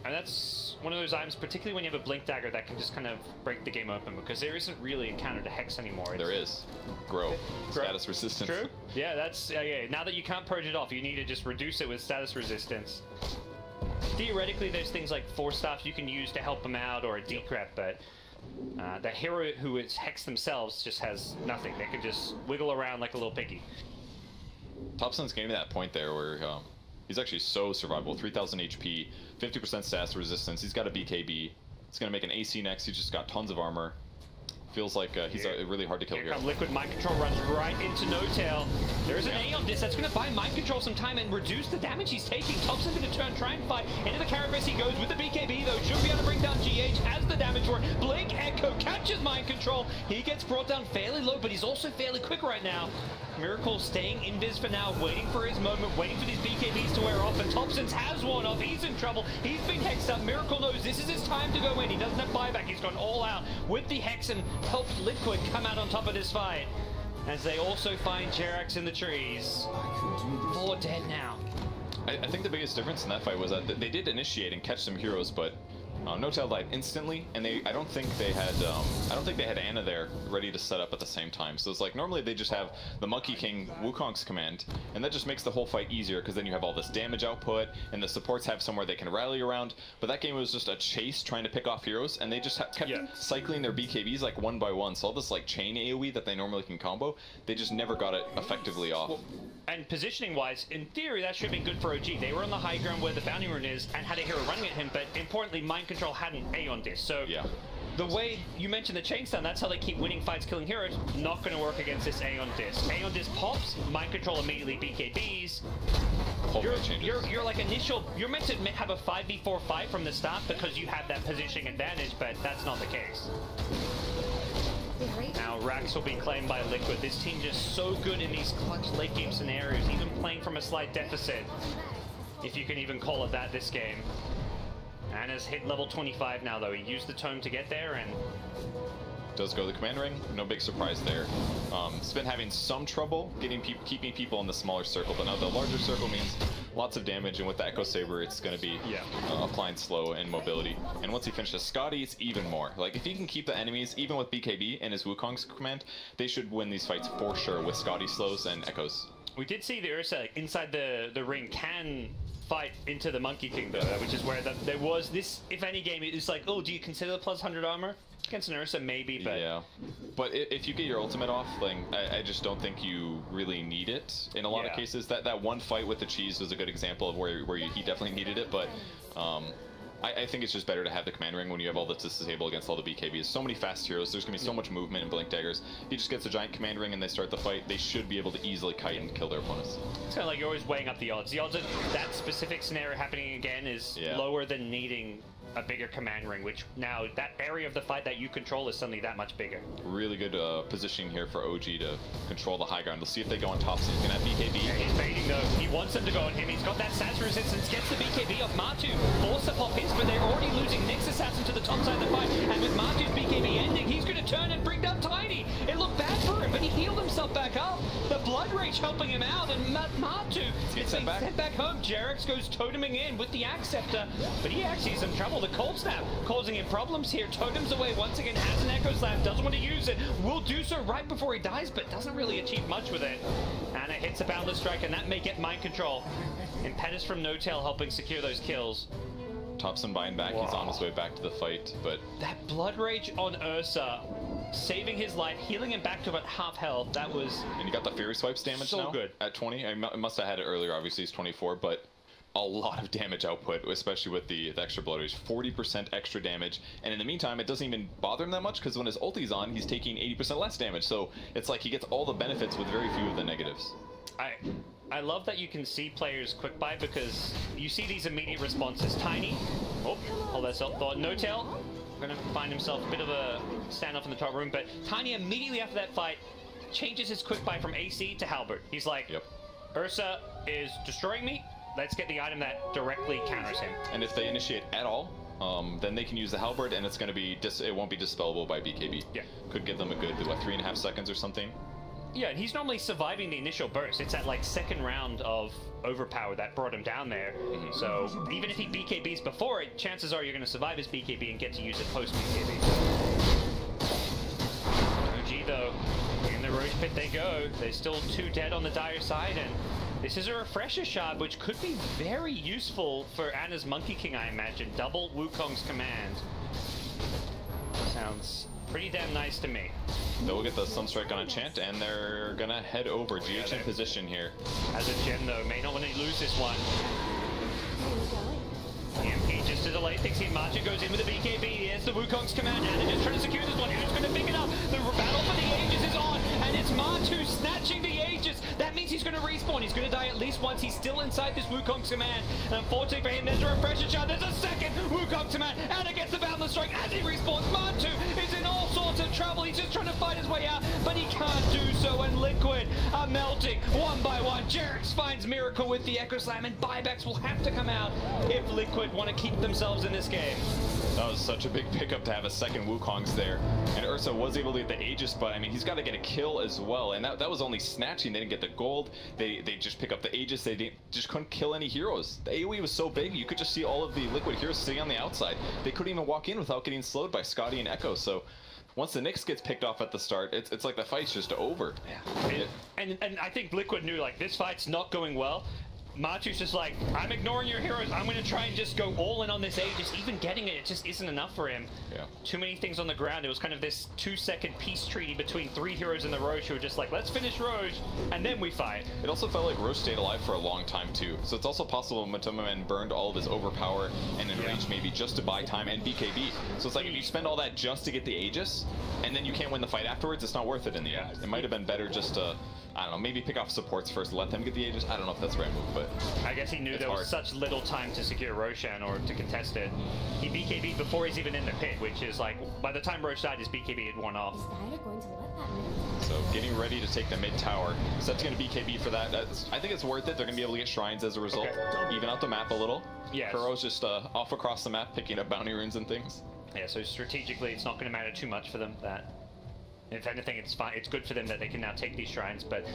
[SPEAKER 3] And that's one of those items, particularly when you have a Blink Dagger, that can just kind of break the game open, because there isn't really a counter to Hex anymore.
[SPEAKER 2] There is. Grow. Status resistance.
[SPEAKER 3] True. Yeah, that's... yeah. Now that you can't purge it off, you need to just reduce it with status resistance. Theoretically, there's things like Force Staff you can use to help them out, or a decrep, but... the hero who is Hex themselves just has nothing. They can just wiggle around like a little piggy.
[SPEAKER 2] Thompson's getting to that point there where he's actually so survivable. 3,000 HP, 50% status resistance. He's got a BKB. He's going to make an AC next. He's just got tons of armor. Feels like he's really hard to kill here.
[SPEAKER 3] Here comes Liquid. Mind Control runs right into No-Tail. There's an A on this. That's going to buy Mind Control some time and reduce the damage he's taking. Thompson's going to try and fight. Into the Carapace he goes with the BKB, though. Should be able to bring down GH as the damage work. Blink Echo catches Mind Control. He gets brought down fairly low, but he's also fairly quick right now. Miracle staying invis for now, waiting for his moment, waiting for these BKBs to wear off, and Thompson's has one off. He's in trouble. He's been hexed up. Miracle knows this is his time to go in. He doesn't have buyback. He's gone all out with the hex and helped Liquid come out on top of this fight. As they also find Jerax in the trees. 4 dead now.
[SPEAKER 2] I think the biggest difference in that fight was that they did initiate and catch some heroes, but No-Tail died instantly, and I don't think they had Ana there ready to set up at the same time. So it's like normally they just have the Monkey King Wukong's command, and that just makes the whole fight easier because then you have all this damage output, and the supports have somewhere they can rally around. But that game was just a chase trying to pick off heroes, and they just kept cycling their BKBs like one by one. So all this like chain AoE that they normally can combo, they just never got it effectively off.
[SPEAKER 3] Well, and positioning-wise, in theory, that should have been good for OG. They were on the high ground where the bounty rune is and had a hero running at him, but importantly, Mind Control had an A on this. So the way you mentioned the chain stun, that's how they keep winning fights, killing heroes. Not going to work against this A on disc. A on disc pops, Mind Control immediately BKBs. You're like initial. You're meant to have a 5v4 fight from the start because you have that positioning advantage, but that's not the case. Now Rax will be claimed by Liquid. This team just so good in these clutch late game scenarios, even playing from a slight deficit, if you can even call it that this game. Ana's hit level 25 now though. He used the tome to get there and
[SPEAKER 2] does go to the command ring. No big surprise there. It's been having some trouble keeping people in the smaller circle, but now the larger circle means lots of damage, and with the Echo Saber, it's going to be applying slow and mobility. And once he finishes Scotty, it's even more. Like, if he can keep the enemies, even with BKB and his Wukong's command, they should win these fights for sure with Scotty slows and Echoes.
[SPEAKER 3] We did see the Ursa inside the ring can fight into the Monkey King though, which is where there was this, if any game, it's like, oh, do you consider the plus 100 armor? Against an Ursa, maybe, but...
[SPEAKER 2] Yeah, but if you get your ultimate off, like, I just don't think you really need it in a lot of cases. That one fight with the cheese was a good example of where he definitely needed it, but I think it's just better to have the command ring when you have all this disable against all the BKBs. So many fast heroes, there's going to be so much movement in Blink Daggers. If he just gets a giant command ring and they start the fight, they should be able to easily kite and kill their opponents.
[SPEAKER 3] It's kind of like you're always weighing up the odds. The odds of that specific scenario happening again is lower than needing a bigger command ring, which now that area of the fight that you control is suddenly that much bigger.
[SPEAKER 2] Really good positioning here for OG to control the high ground. We'll see if they go on top, so he's gonna have BKB.
[SPEAKER 3] Yeah, he's baiting though. He wants them to go on him. He's got that SAS resistance, gets the BKB off Matu. Force to pop hits, but they're already losing Nick's assassin to the top side of the fight. And with Matu's BKB ending, he's gonna turn and bring down Tiny. It looked bad for him, but he healed himself back up. The Blood Rage helping him out, and Matu gets sent back home. Jerax goes toteming in with the Axe Scepter, but he actually is in trouble. The Cold Snap causing him problems here. Totems away once again, has an Echo Slam, doesn't want to use it, will do so right before he dies, but doesn't really achieve much with it. Ana hits a Boundless Strike, and that may get Mind Control. Impetus from No-Tail helping secure those kills.
[SPEAKER 2] tops him by and back. He's on his way back to the fight, but...
[SPEAKER 3] That Blood Rage on Ursa, saving his life, healing him back to about half health, that was...
[SPEAKER 2] And you got the Fury Swipes damage
[SPEAKER 3] so
[SPEAKER 2] now
[SPEAKER 3] good.
[SPEAKER 2] At 20. I must have had it earlier, obviously he's 24, but a lot of damage output, especially with the extra Blood Rage. 40% extra damage, and in the meantime, it doesn't even bother him that much, because when his ulti's on, he's taking 80% less damage, so it's like he gets all the benefits with very few of the negatives.
[SPEAKER 3] I love that you can see players quick buy because you see these immediate responses. Tiny, oh, hold that thought. No Tail, gonna find himself a bit of a standoff in the top room, but Tiny immediately after that fight changes his quick buy from AC to Halberd. He's like, yep. Ursa is destroying me. Let's get the item that directly counters him. And
[SPEAKER 2] if they initiate at all, then they can use the Halberd, and it's going to be it won't be dispellable by BKB.
[SPEAKER 3] Yeah,
[SPEAKER 2] could give them a good what 3.5 seconds or something.
[SPEAKER 3] Yeah, and he's normally surviving the initial burst. It's that like second round of overpower that brought him down there. So even if he BKBs before it, chances are you're going to survive his BKB and get to use it post BKB. OG though, in the Roach Pit they go. There's still 2 dead on the Dire side, and this is a Refresher Shard, which could be very useful for Anna's Monkey King, I imagine. Double Wukong's command. Sounds pretty damn nice to me.
[SPEAKER 2] They'll get the Sunstrike on Enchant, and they're gonna head over. GH in position here.
[SPEAKER 3] As a gem, though, may not want to lose this one. EMP just to delay things here. Marcha goes in with the BKB. Here's the Wukong's command, and they're just trying to secure this one. Who's going to pick it up? The battle for the Aegis is on, and it's Martu snatching the Aegis. That means he's going to respawn. He's going to die at least once. He's still inside this Wukong's command. And unfortunately for him, there's a Refresher Shard. There's a second Wukong's command. Anna gets the Boundless Strike as he respawns. Martu is in all sorts of trouble. He's just trying to fight his way out, but he can't do so. And Liquid are melting one by one. Jerix finds Miracle with the Echo Slam, and buybacks will have to come out if Liquid want to keep themselves in this game.
[SPEAKER 2] That was such a big pickup to have a second Wukong's there. And Ursa was able to get the Aegis, but I mean, he's got to get a kill as well. And that was only snatching. They didn't get the gold. They just pick up the Aegis. They just couldn't kill any heroes. The AoE was so big, you could just see all of the Liquid heroes sitting on the outside. They couldn't even walk in without getting slowed by Scotty and Echo. So once the Nyx gets picked off at the start, it's like the fight's just over.
[SPEAKER 3] Yeah. And I think Liquid knew, like, this fight's not going well. Martu's just like, I'm ignoring your heroes. I'm going to try and just go all in on this Aegis. Even getting it just isn't enough for him.
[SPEAKER 2] Yeah.
[SPEAKER 3] Too many things on the ground. It was kind of this 2-second peace treaty between 3 heroes in the Roche who were just like, let's finish Roche, and then we fight.
[SPEAKER 2] It also felt like Roche stayed alive for a long time, too. So it's also possible Matoma Man burned all of his overpower and enrage maybe just to buy time and BKB. So it's like, if you spend all that just to get the Aegis, and then you can't win the fight afterwards, it's not worth it in the end. It might have been better just to, I don't know, maybe pick off supports first, let them get the Aegis. I don't know if that's the right move, but
[SPEAKER 3] I guess he knew there was such little time to secure Roshan or to contest it. He BKB'd before he's even in the pit, which is like, by the time Roche died, his BKB had worn off.
[SPEAKER 2] So getting ready to take the mid tower. Set's going to BKB for that. I think it's worth it. They're going to be able to get shrines as a result. Okay. Even out the map a little.
[SPEAKER 3] Yes.
[SPEAKER 2] Kuro's just off across the map picking up bounty runes and things.
[SPEAKER 3] Yeah, so strategically it's not going to matter too much for them that. If anything, it's fine. It's good for them that they can now take these shrines, but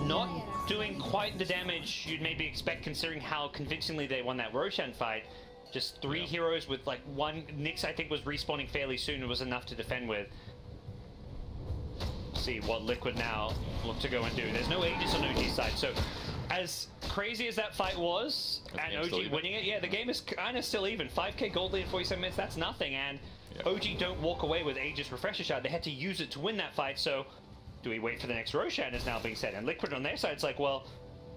[SPEAKER 3] not doing quite the damage you'd maybe expect considering how convincingly they won that Roshan fight. Just 3 heroes with like 1. Nyx, I think, was respawning fairly soon and was enough to defend with. See what Liquid now look to go and do. There's no Aegis on OG's side, so as crazy as that fight was, and OG winning it, yeah, the game is kind of still even. 5k gold lead in 47 minutes, that's nothing, and OG don't walk away with Aegis Refresher Shard. They had to use it to win that fight, so do we wait for the next Roshan is now being said. And Liquid on their side, it's like, well,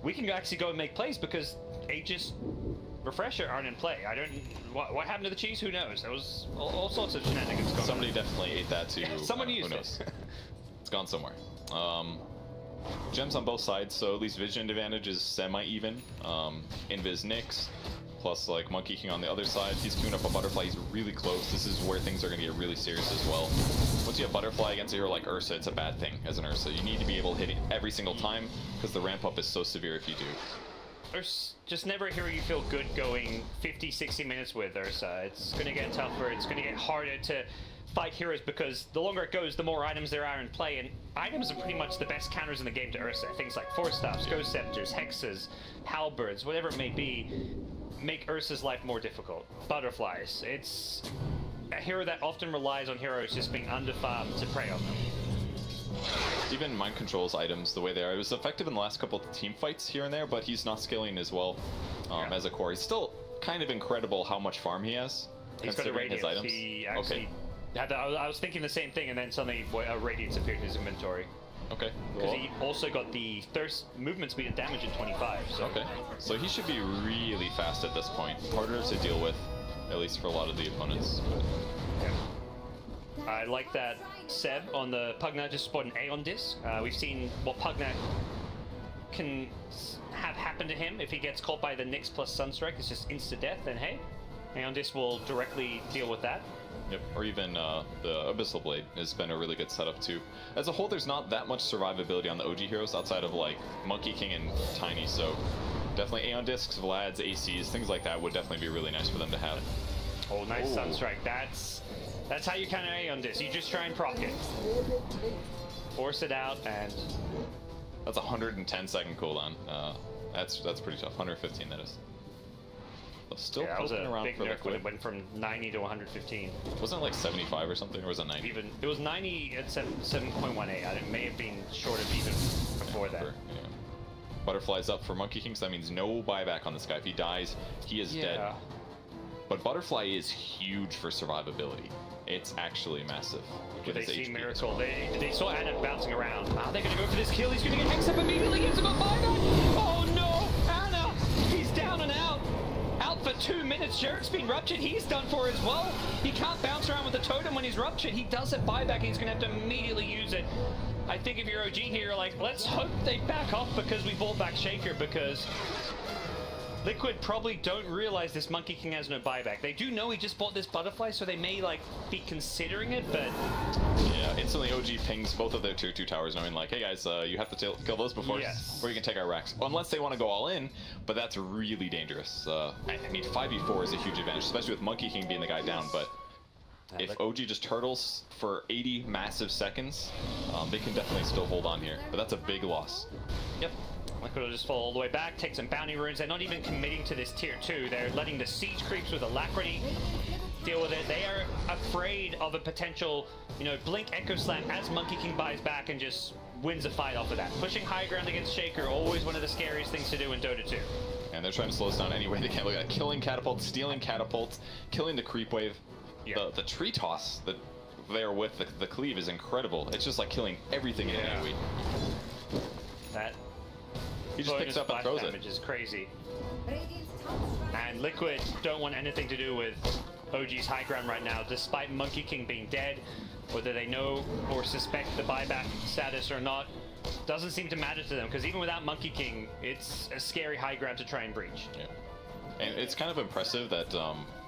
[SPEAKER 3] we can actually go and make plays because Aegis Refresher aren't in play. I don't, what happened to the cheese? Who knows? There was all sorts of shenanigans going on.
[SPEAKER 2] Somebody definitely ate that too.
[SPEAKER 3] Someone used it.
[SPEAKER 2] It's gone somewhere. Gems on both sides, so at least vision advantage is semi-even. Invis Nyx, plus like Monkey King on the other side. He's queuing up a Butterfly, he's really close. This is where things are going to get really serious as well. Once you have Butterfly against a hero like Ursa, it's a bad thing as an Ursa. You need to be able to hit it every single time, because the ramp up is so severe if you do.
[SPEAKER 3] There's just never a hero you feel good going 50-60 minutes with Ursa. It's going to get tougher, it's going to get harder to fight heroes because the longer it goes, the more items there are in play, and items are pretty much the best counters in the game to Ursa. Things like Force Staffs, Ghost Scepters, Hexes, Halberds, whatever it may be, make Ursa's life more difficult. Butterflies. It's a hero that often relies on heroes just being underfarmed to prey on them.
[SPEAKER 2] Even mind controls items the way they are. It was effective in the last couple of team fights here and there, but he's not scaling as well as a core. He's still kind of incredible how much farm he has.
[SPEAKER 3] He's got a Radiance. He actually had I was thinking the same thing, and then suddenly a Radiance appeared in his inventory.
[SPEAKER 2] Okay.
[SPEAKER 3] Because he also got the thirst movement speed and damage in 25. So.
[SPEAKER 2] Okay. So he should be really fast at this point. Harder to deal with, at least for a lot of the opponents. But...
[SPEAKER 3] Yeah. I like that Seb on the Pugna just spot an Aeon Disc. We've seen what Pugna can have happen to him if he gets caught by the Nyx plus Sunstrike. It's just insta-death, and hey, Aeon Disc will directly deal with that.
[SPEAKER 2] Yep, or even the Abyssal Blade has been a really good setup too. As a whole, there's not that much survivability on the OG heroes outside of like Monkey King and Tiny, so definitely Aeon Discs, Vlads, ACs, things like that would definitely be really nice for them to have.
[SPEAKER 3] Oh, nice Sunstrike. That's how you counter Aeon Disc. You just try and proc it. Force it out, and...
[SPEAKER 2] That's a 110-second cooldown. That's pretty tough. 115, that is. Still
[SPEAKER 3] that was a
[SPEAKER 2] around
[SPEAKER 3] big
[SPEAKER 2] for
[SPEAKER 3] nerf
[SPEAKER 2] Liquid.
[SPEAKER 3] when it went from 90 to 115.
[SPEAKER 2] Wasn't it like 75 or something, or was it 90?
[SPEAKER 3] It was 90 at 7.18. It may have been short of even before that.
[SPEAKER 2] Yeah. Butterfly's up for Monkey King, so that means no buyback on this guy. If he dies, he is dead. But Butterfly is huge for survivability. It's actually massive.
[SPEAKER 3] They see Miracle. They saw Anna bouncing around. Are they going to go for this kill? He's going to get Hex up immediately. Gives him a buyback. Oh no, Anna! He's down and out. Out for 2 minutes. Jarek's been ruptured. He's done for as well. He can't bounce around with the totem when he's ruptured. He does have buyback, and he's going to have to immediately use it. I think if you're OG here, you're like, let's hope they back off because we bought back Shaker, because Liquid probably don't realize this Monkey King has no buyback. They do know he just bought this Butterfly, so they may like be considering it, but...
[SPEAKER 2] Yeah, instantly OG pings both of their tier 2 towers knowing like, hey guys, you have to kill those before you can take our racks. Unless they want to go all in, but that's really dangerous. I mean, 5v4 is a huge advantage, especially with Monkey King being the guy down, but if OG just turtles for 80 massive seconds, they can definitely still hold on here, but that's a big loss.
[SPEAKER 3] Yep. Liquid will just fall all the way back, take some bounty runes. They're not even committing to this tier 2. They're letting the siege creeps with Alacrity deal with it. They are afraid of a potential, blink Echo Slam as Monkey King buys back and just wins a fight off of that. Pushing high ground against Shaker, always one of the scariest things to do in Dota 2.
[SPEAKER 2] And they're trying to slow us down any way they can. Look at that. Killing catapults, stealing catapults, killing the creep wave. Yeah. The tree toss that there with the cleave is incredible. It's just like killing everything in AoE.
[SPEAKER 3] That
[SPEAKER 2] he just picks up and throws it.
[SPEAKER 3] Which is crazy. And Liquid don't want anything to do with OG's high ground right now, despite Monkey King being dead. Whether they know or suspect the buyback status or not, doesn't seem to matter to them, because even without Monkey King, it's a scary high ground to try and breach.
[SPEAKER 2] Yeah. And it's kind of impressive that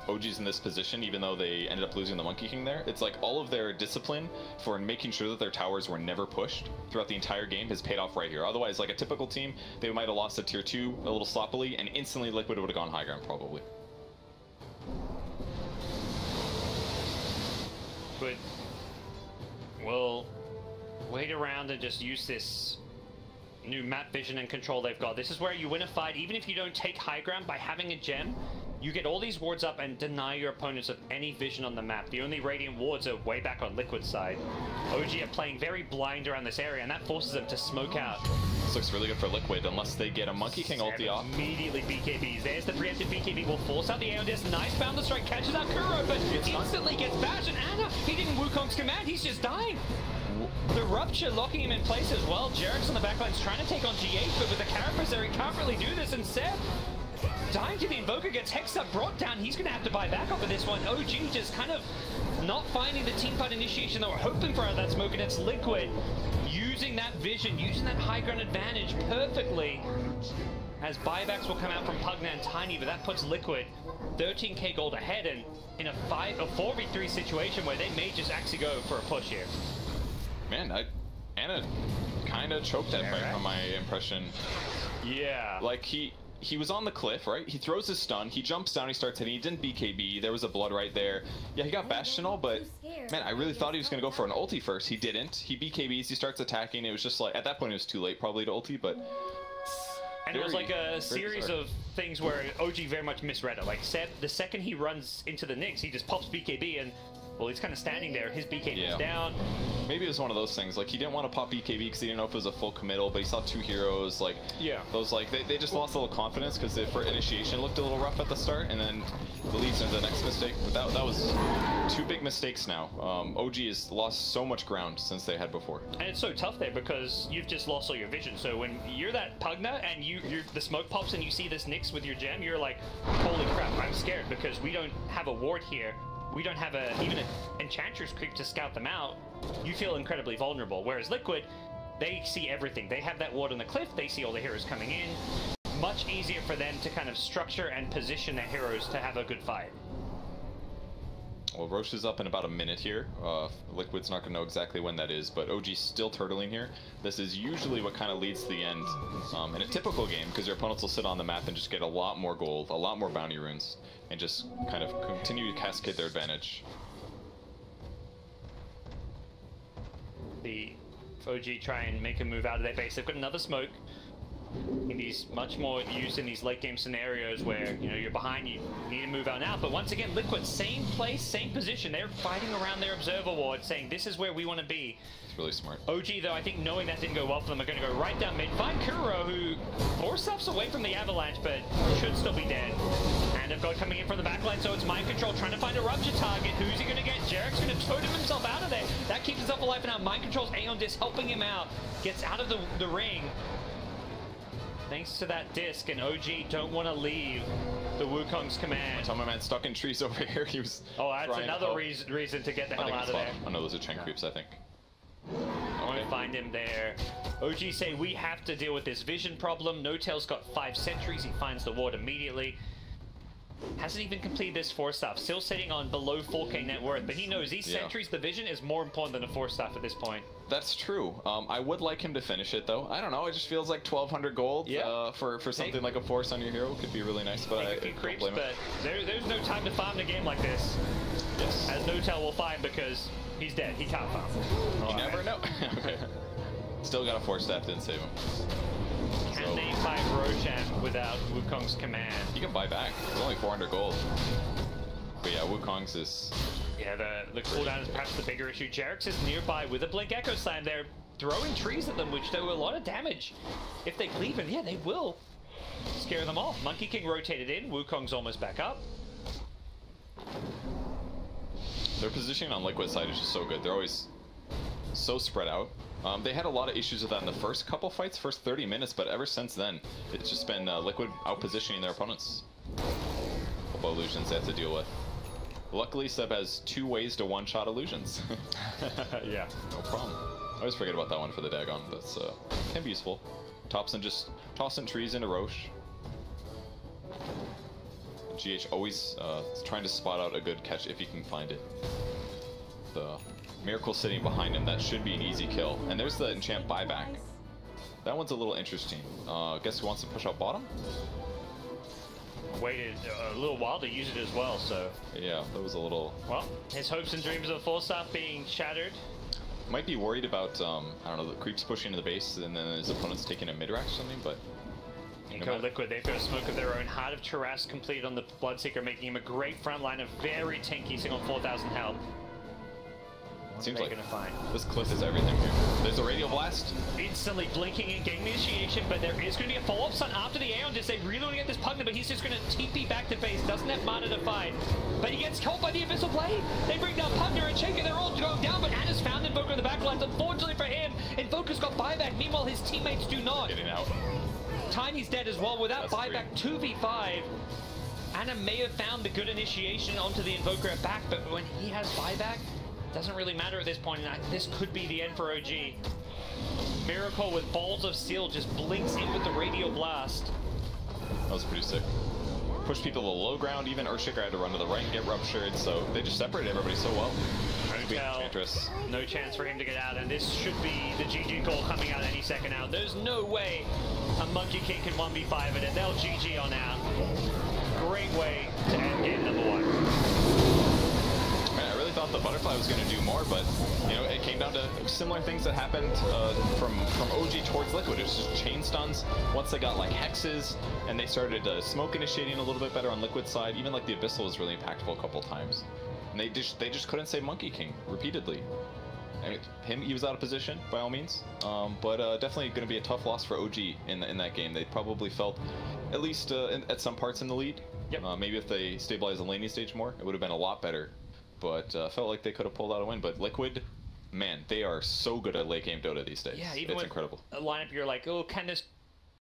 [SPEAKER 2] OG's in this position, even though they ended up losing the Monkey King there. It's like all of their discipline for making sure that their towers were never pushed throughout the entire game has paid off right here. Otherwise, like a typical team, they might have lost a tier 2 a little sloppily, and instantly Liquid would have gone high ground probably.
[SPEAKER 3] But we'll wait around and just use this new map vision and control they've got. This is where you win a fight, even if you don't take high ground. By having a gem, you get all these wards up and deny your opponents of any vision on the map. The only Radiant wards are way back on Liquid's side. OG are playing very blind around this area, and that forces them to smoke out.
[SPEAKER 2] This looks really good for Liquid, unless they get a Monkey King ulti off.
[SPEAKER 3] Immediately BKBs. There's the preemptive BKB. Will force out the Aeon Disc. Nice boundless strike. Catches out Kuro, but instantly gets bashed. And Anna, he didn't Wukong's command. He's just dying. The Rupture locking him in place as well. Jarek's on the backline's trying to take on G8, but with the Carapace there, he can't really do this. And Seb, dying to the Invoker, gets Hexed up, brought down. He's going to have to buy back off of this one. OG just kind of not finding the teamfight initiation they were hoping for out of that smoke, and it's Liquid using that vision, using that high ground advantage perfectly, as buybacks will come out from Pugna and Tiny, but that puts Liquid 13k gold ahead, and in a 4v3 situation where they may just actually go for a push here.
[SPEAKER 2] Man, Anna kind of choked that fight from my impression. Yeah. Like, he was on the cliff, right? He throws his stun, he jumps down, he starts hitting, he didn't BKB, there was a blood right there. Yeah, he got bashed and all, but man, I really thought he was going to go for an ulti first. He didn't. He BKBs, he starts attacking. It was just like, at that point it was too late probably to ulti, but...
[SPEAKER 3] And it was like a series of things where OG very much misread it. Like, Seb, the second he runs into the Nyx, he just pops BKB, and Well, he's kind of standing there. His BKB is down.
[SPEAKER 2] Maybe it was one of those things. Like, he didn't want to pop BKB because he didn't know if it was a full committal, but he saw 2 heroes. Like, those, like, they just lost a little confidence because for initiation it looked a little rough at the start, and then the leads into the next mistake. But that was 2 big mistakes now. OG has lost so much ground since they had before.
[SPEAKER 3] And it's so tough there because you've just lost all your vision. So when you're that Pugna and the smoke pops and you see this Nyx with your gem, you're like, holy crap, I'm scared because we don't have a ward here. We don't have even an Enchantress creep to scout them out. You feel incredibly vulnerable. Whereas Liquid, they see everything. They have that ward on the cliff. They see all the heroes coming in. Much easier for them to kind of structure and position their heroes to have a good fight.
[SPEAKER 2] Well, Roche is up in about a minute here. Liquid's not going to know exactly when that is, but OG's still turtling here. This is usually what kind of leads to the end in a typical game, because your opponents will sit on the map and just get a lot more gold, a lot more bounty runes, and just kind of continue to cascade their advantage.
[SPEAKER 3] The OG try and make a move out of their base. They've got another smoke. It is much more used in these late game scenarios where, you know, you're behind, you need to move out now. But once again, Liquid, same place, same position. They're fighting around their observer ward, saying this is where we want to be.
[SPEAKER 2] It's really smart.
[SPEAKER 3] OG, though, I think knowing that didn't go well for them, are going to go right down mid. Find Kuro, who 4 steps away from the avalanche, but should still be dead. And they've got coming in from the backline, so it's Mind Control trying to find a rupture target. Who's he going to get? Jarek's going to totem himself out of there. That keeps himself alive, and now Mind Control's Aeon Disc helping him out. Gets out of the ring. Thanks to that disc, and OG don't want to leave the Wukong's command.
[SPEAKER 2] My man stuck in trees over here. He was.
[SPEAKER 3] Oh, that's another reason to get the hell out of there.
[SPEAKER 2] Oh no, those are chain creeps, I think.
[SPEAKER 3] I want to find him there. OG say we have to deal with this vision problem. No-Tail's got 5 sentries. He finds the ward immediately. Hasn't even completed this 4-staff. Still sitting on below 4k net worth, but he knows these sentries, the vision is more important than a 4-staff at this point.
[SPEAKER 2] That's true. I would like him to finish it, though. I don't know. It just feels like 1,200 gold for something like a force on your hero could be really nice. But I don't blame
[SPEAKER 3] but there's no time to farm the game like this.
[SPEAKER 2] Yes.
[SPEAKER 3] As No-Tail will find because he's dead. He can't farm.
[SPEAKER 2] You never know. Okay. Still got a 4-staff, didn't save him.
[SPEAKER 3] Can they fight Roshan without Wukong's command?
[SPEAKER 2] You can buy back. It's only 400 gold. But yeah, Wukong's is...
[SPEAKER 3] Yeah, the cooldown is perhaps the bigger issue. Jarek's is nearby with a Blink Echo Slam. They're throwing trees at them, which do a lot of damage. If they cleave, and yeah, they will scare them off. Monkey King rotated in. Wukong's almost back up.
[SPEAKER 2] Their positioning on Liquid side is just so good. They're always so spread out. They had a lot of issues with that in the first couple fights, first 30 minutes, but ever since then, it's just been Liquid out-positioning their opponents. Couple illusions they have to deal with. Luckily, Seb has 2 ways to one-shot illusions.
[SPEAKER 3] Yeah.
[SPEAKER 2] No problem. I always forget about that one for the Dagon. That's can be useful. Thompson just tossing trees into Roche. GH always trying to spot out a good catch if he can find it. The Miracle sitting behind him, that should be an easy kill. And there's the enchant buyback. That one's a little interesting. Guess who wants to push out bottom?
[SPEAKER 3] Waited a little while to use it as well, so...
[SPEAKER 2] Yeah, that was a little...
[SPEAKER 3] Well, his hopes and dreams of 4-staff being shattered.
[SPEAKER 2] Might be worried about, I don't know, the creeps pushing into the base and then his opponent's taking a mid-rack or something, but...
[SPEAKER 3] Nico Liquid, they've got a smoke of their own. Heart of Charas completed on the Bloodseeker, making him a great front line of very tanky, single 4,000 health.
[SPEAKER 2] Seems like
[SPEAKER 3] gonna find?
[SPEAKER 2] This cliff is everything here. There's a radial blast.
[SPEAKER 3] Instantly blinking and getting the initiation, but there is going to be a follow-up stun after the Aeon Disc. They really want to get this Pugna, but he's just going to TP back to base. Doesn't have mana to fight, but he gets caught by the Abyssal Blade. They bring down Pugna and Shaker. They're all going down, but Anna's found Invoker in the backlines. Unfortunately for him, Invoker's got buyback. Meanwhile, his teammates do not.
[SPEAKER 2] Getting out.
[SPEAKER 3] Tiny's dead as well. Without buyback, 2v5. Anna may have found the good initiation onto the Invoker at back, but when he has buyback, doesn't really matter at this point, and this could be the end for OG. Miracle with Balls of Steel just blinks in with the Radial Blast.
[SPEAKER 2] That was pretty sick. Pushed people to the low ground, even Earthshaker had to run to the right and get ruptured, so they just separated everybody so well.
[SPEAKER 3] No chance for him to get out, and this should be the GG call coming out any second out. There's no way a Monkey King can 1v5 it, and they'll GG on out. Great way to end game number 1.
[SPEAKER 2] I really thought the butterfly was going to do more, but you know, it came down to similar things that happened from OG towards Liquid. It was just chain stuns. Once they got like hexes and they started smoke initiating a little bit better on Liquid side, even like the Abyssal was really impactful a couple times. And they just couldn't say Monkey King repeatedly. I mean, he was out of position by all means, but definitely going to be a tough loss for OG in that game. They probably felt, at least at some parts, in the lead.
[SPEAKER 3] Yep.
[SPEAKER 2] Maybe if they stabilized the laning stage more, it would have been a lot better. But felt like they could have pulled out a win. But Liquid, man, they are so good at late game Dota these days.
[SPEAKER 3] Yeah, even
[SPEAKER 2] it's
[SPEAKER 3] with
[SPEAKER 2] incredible.
[SPEAKER 3] a lineup, you're like, oh, can this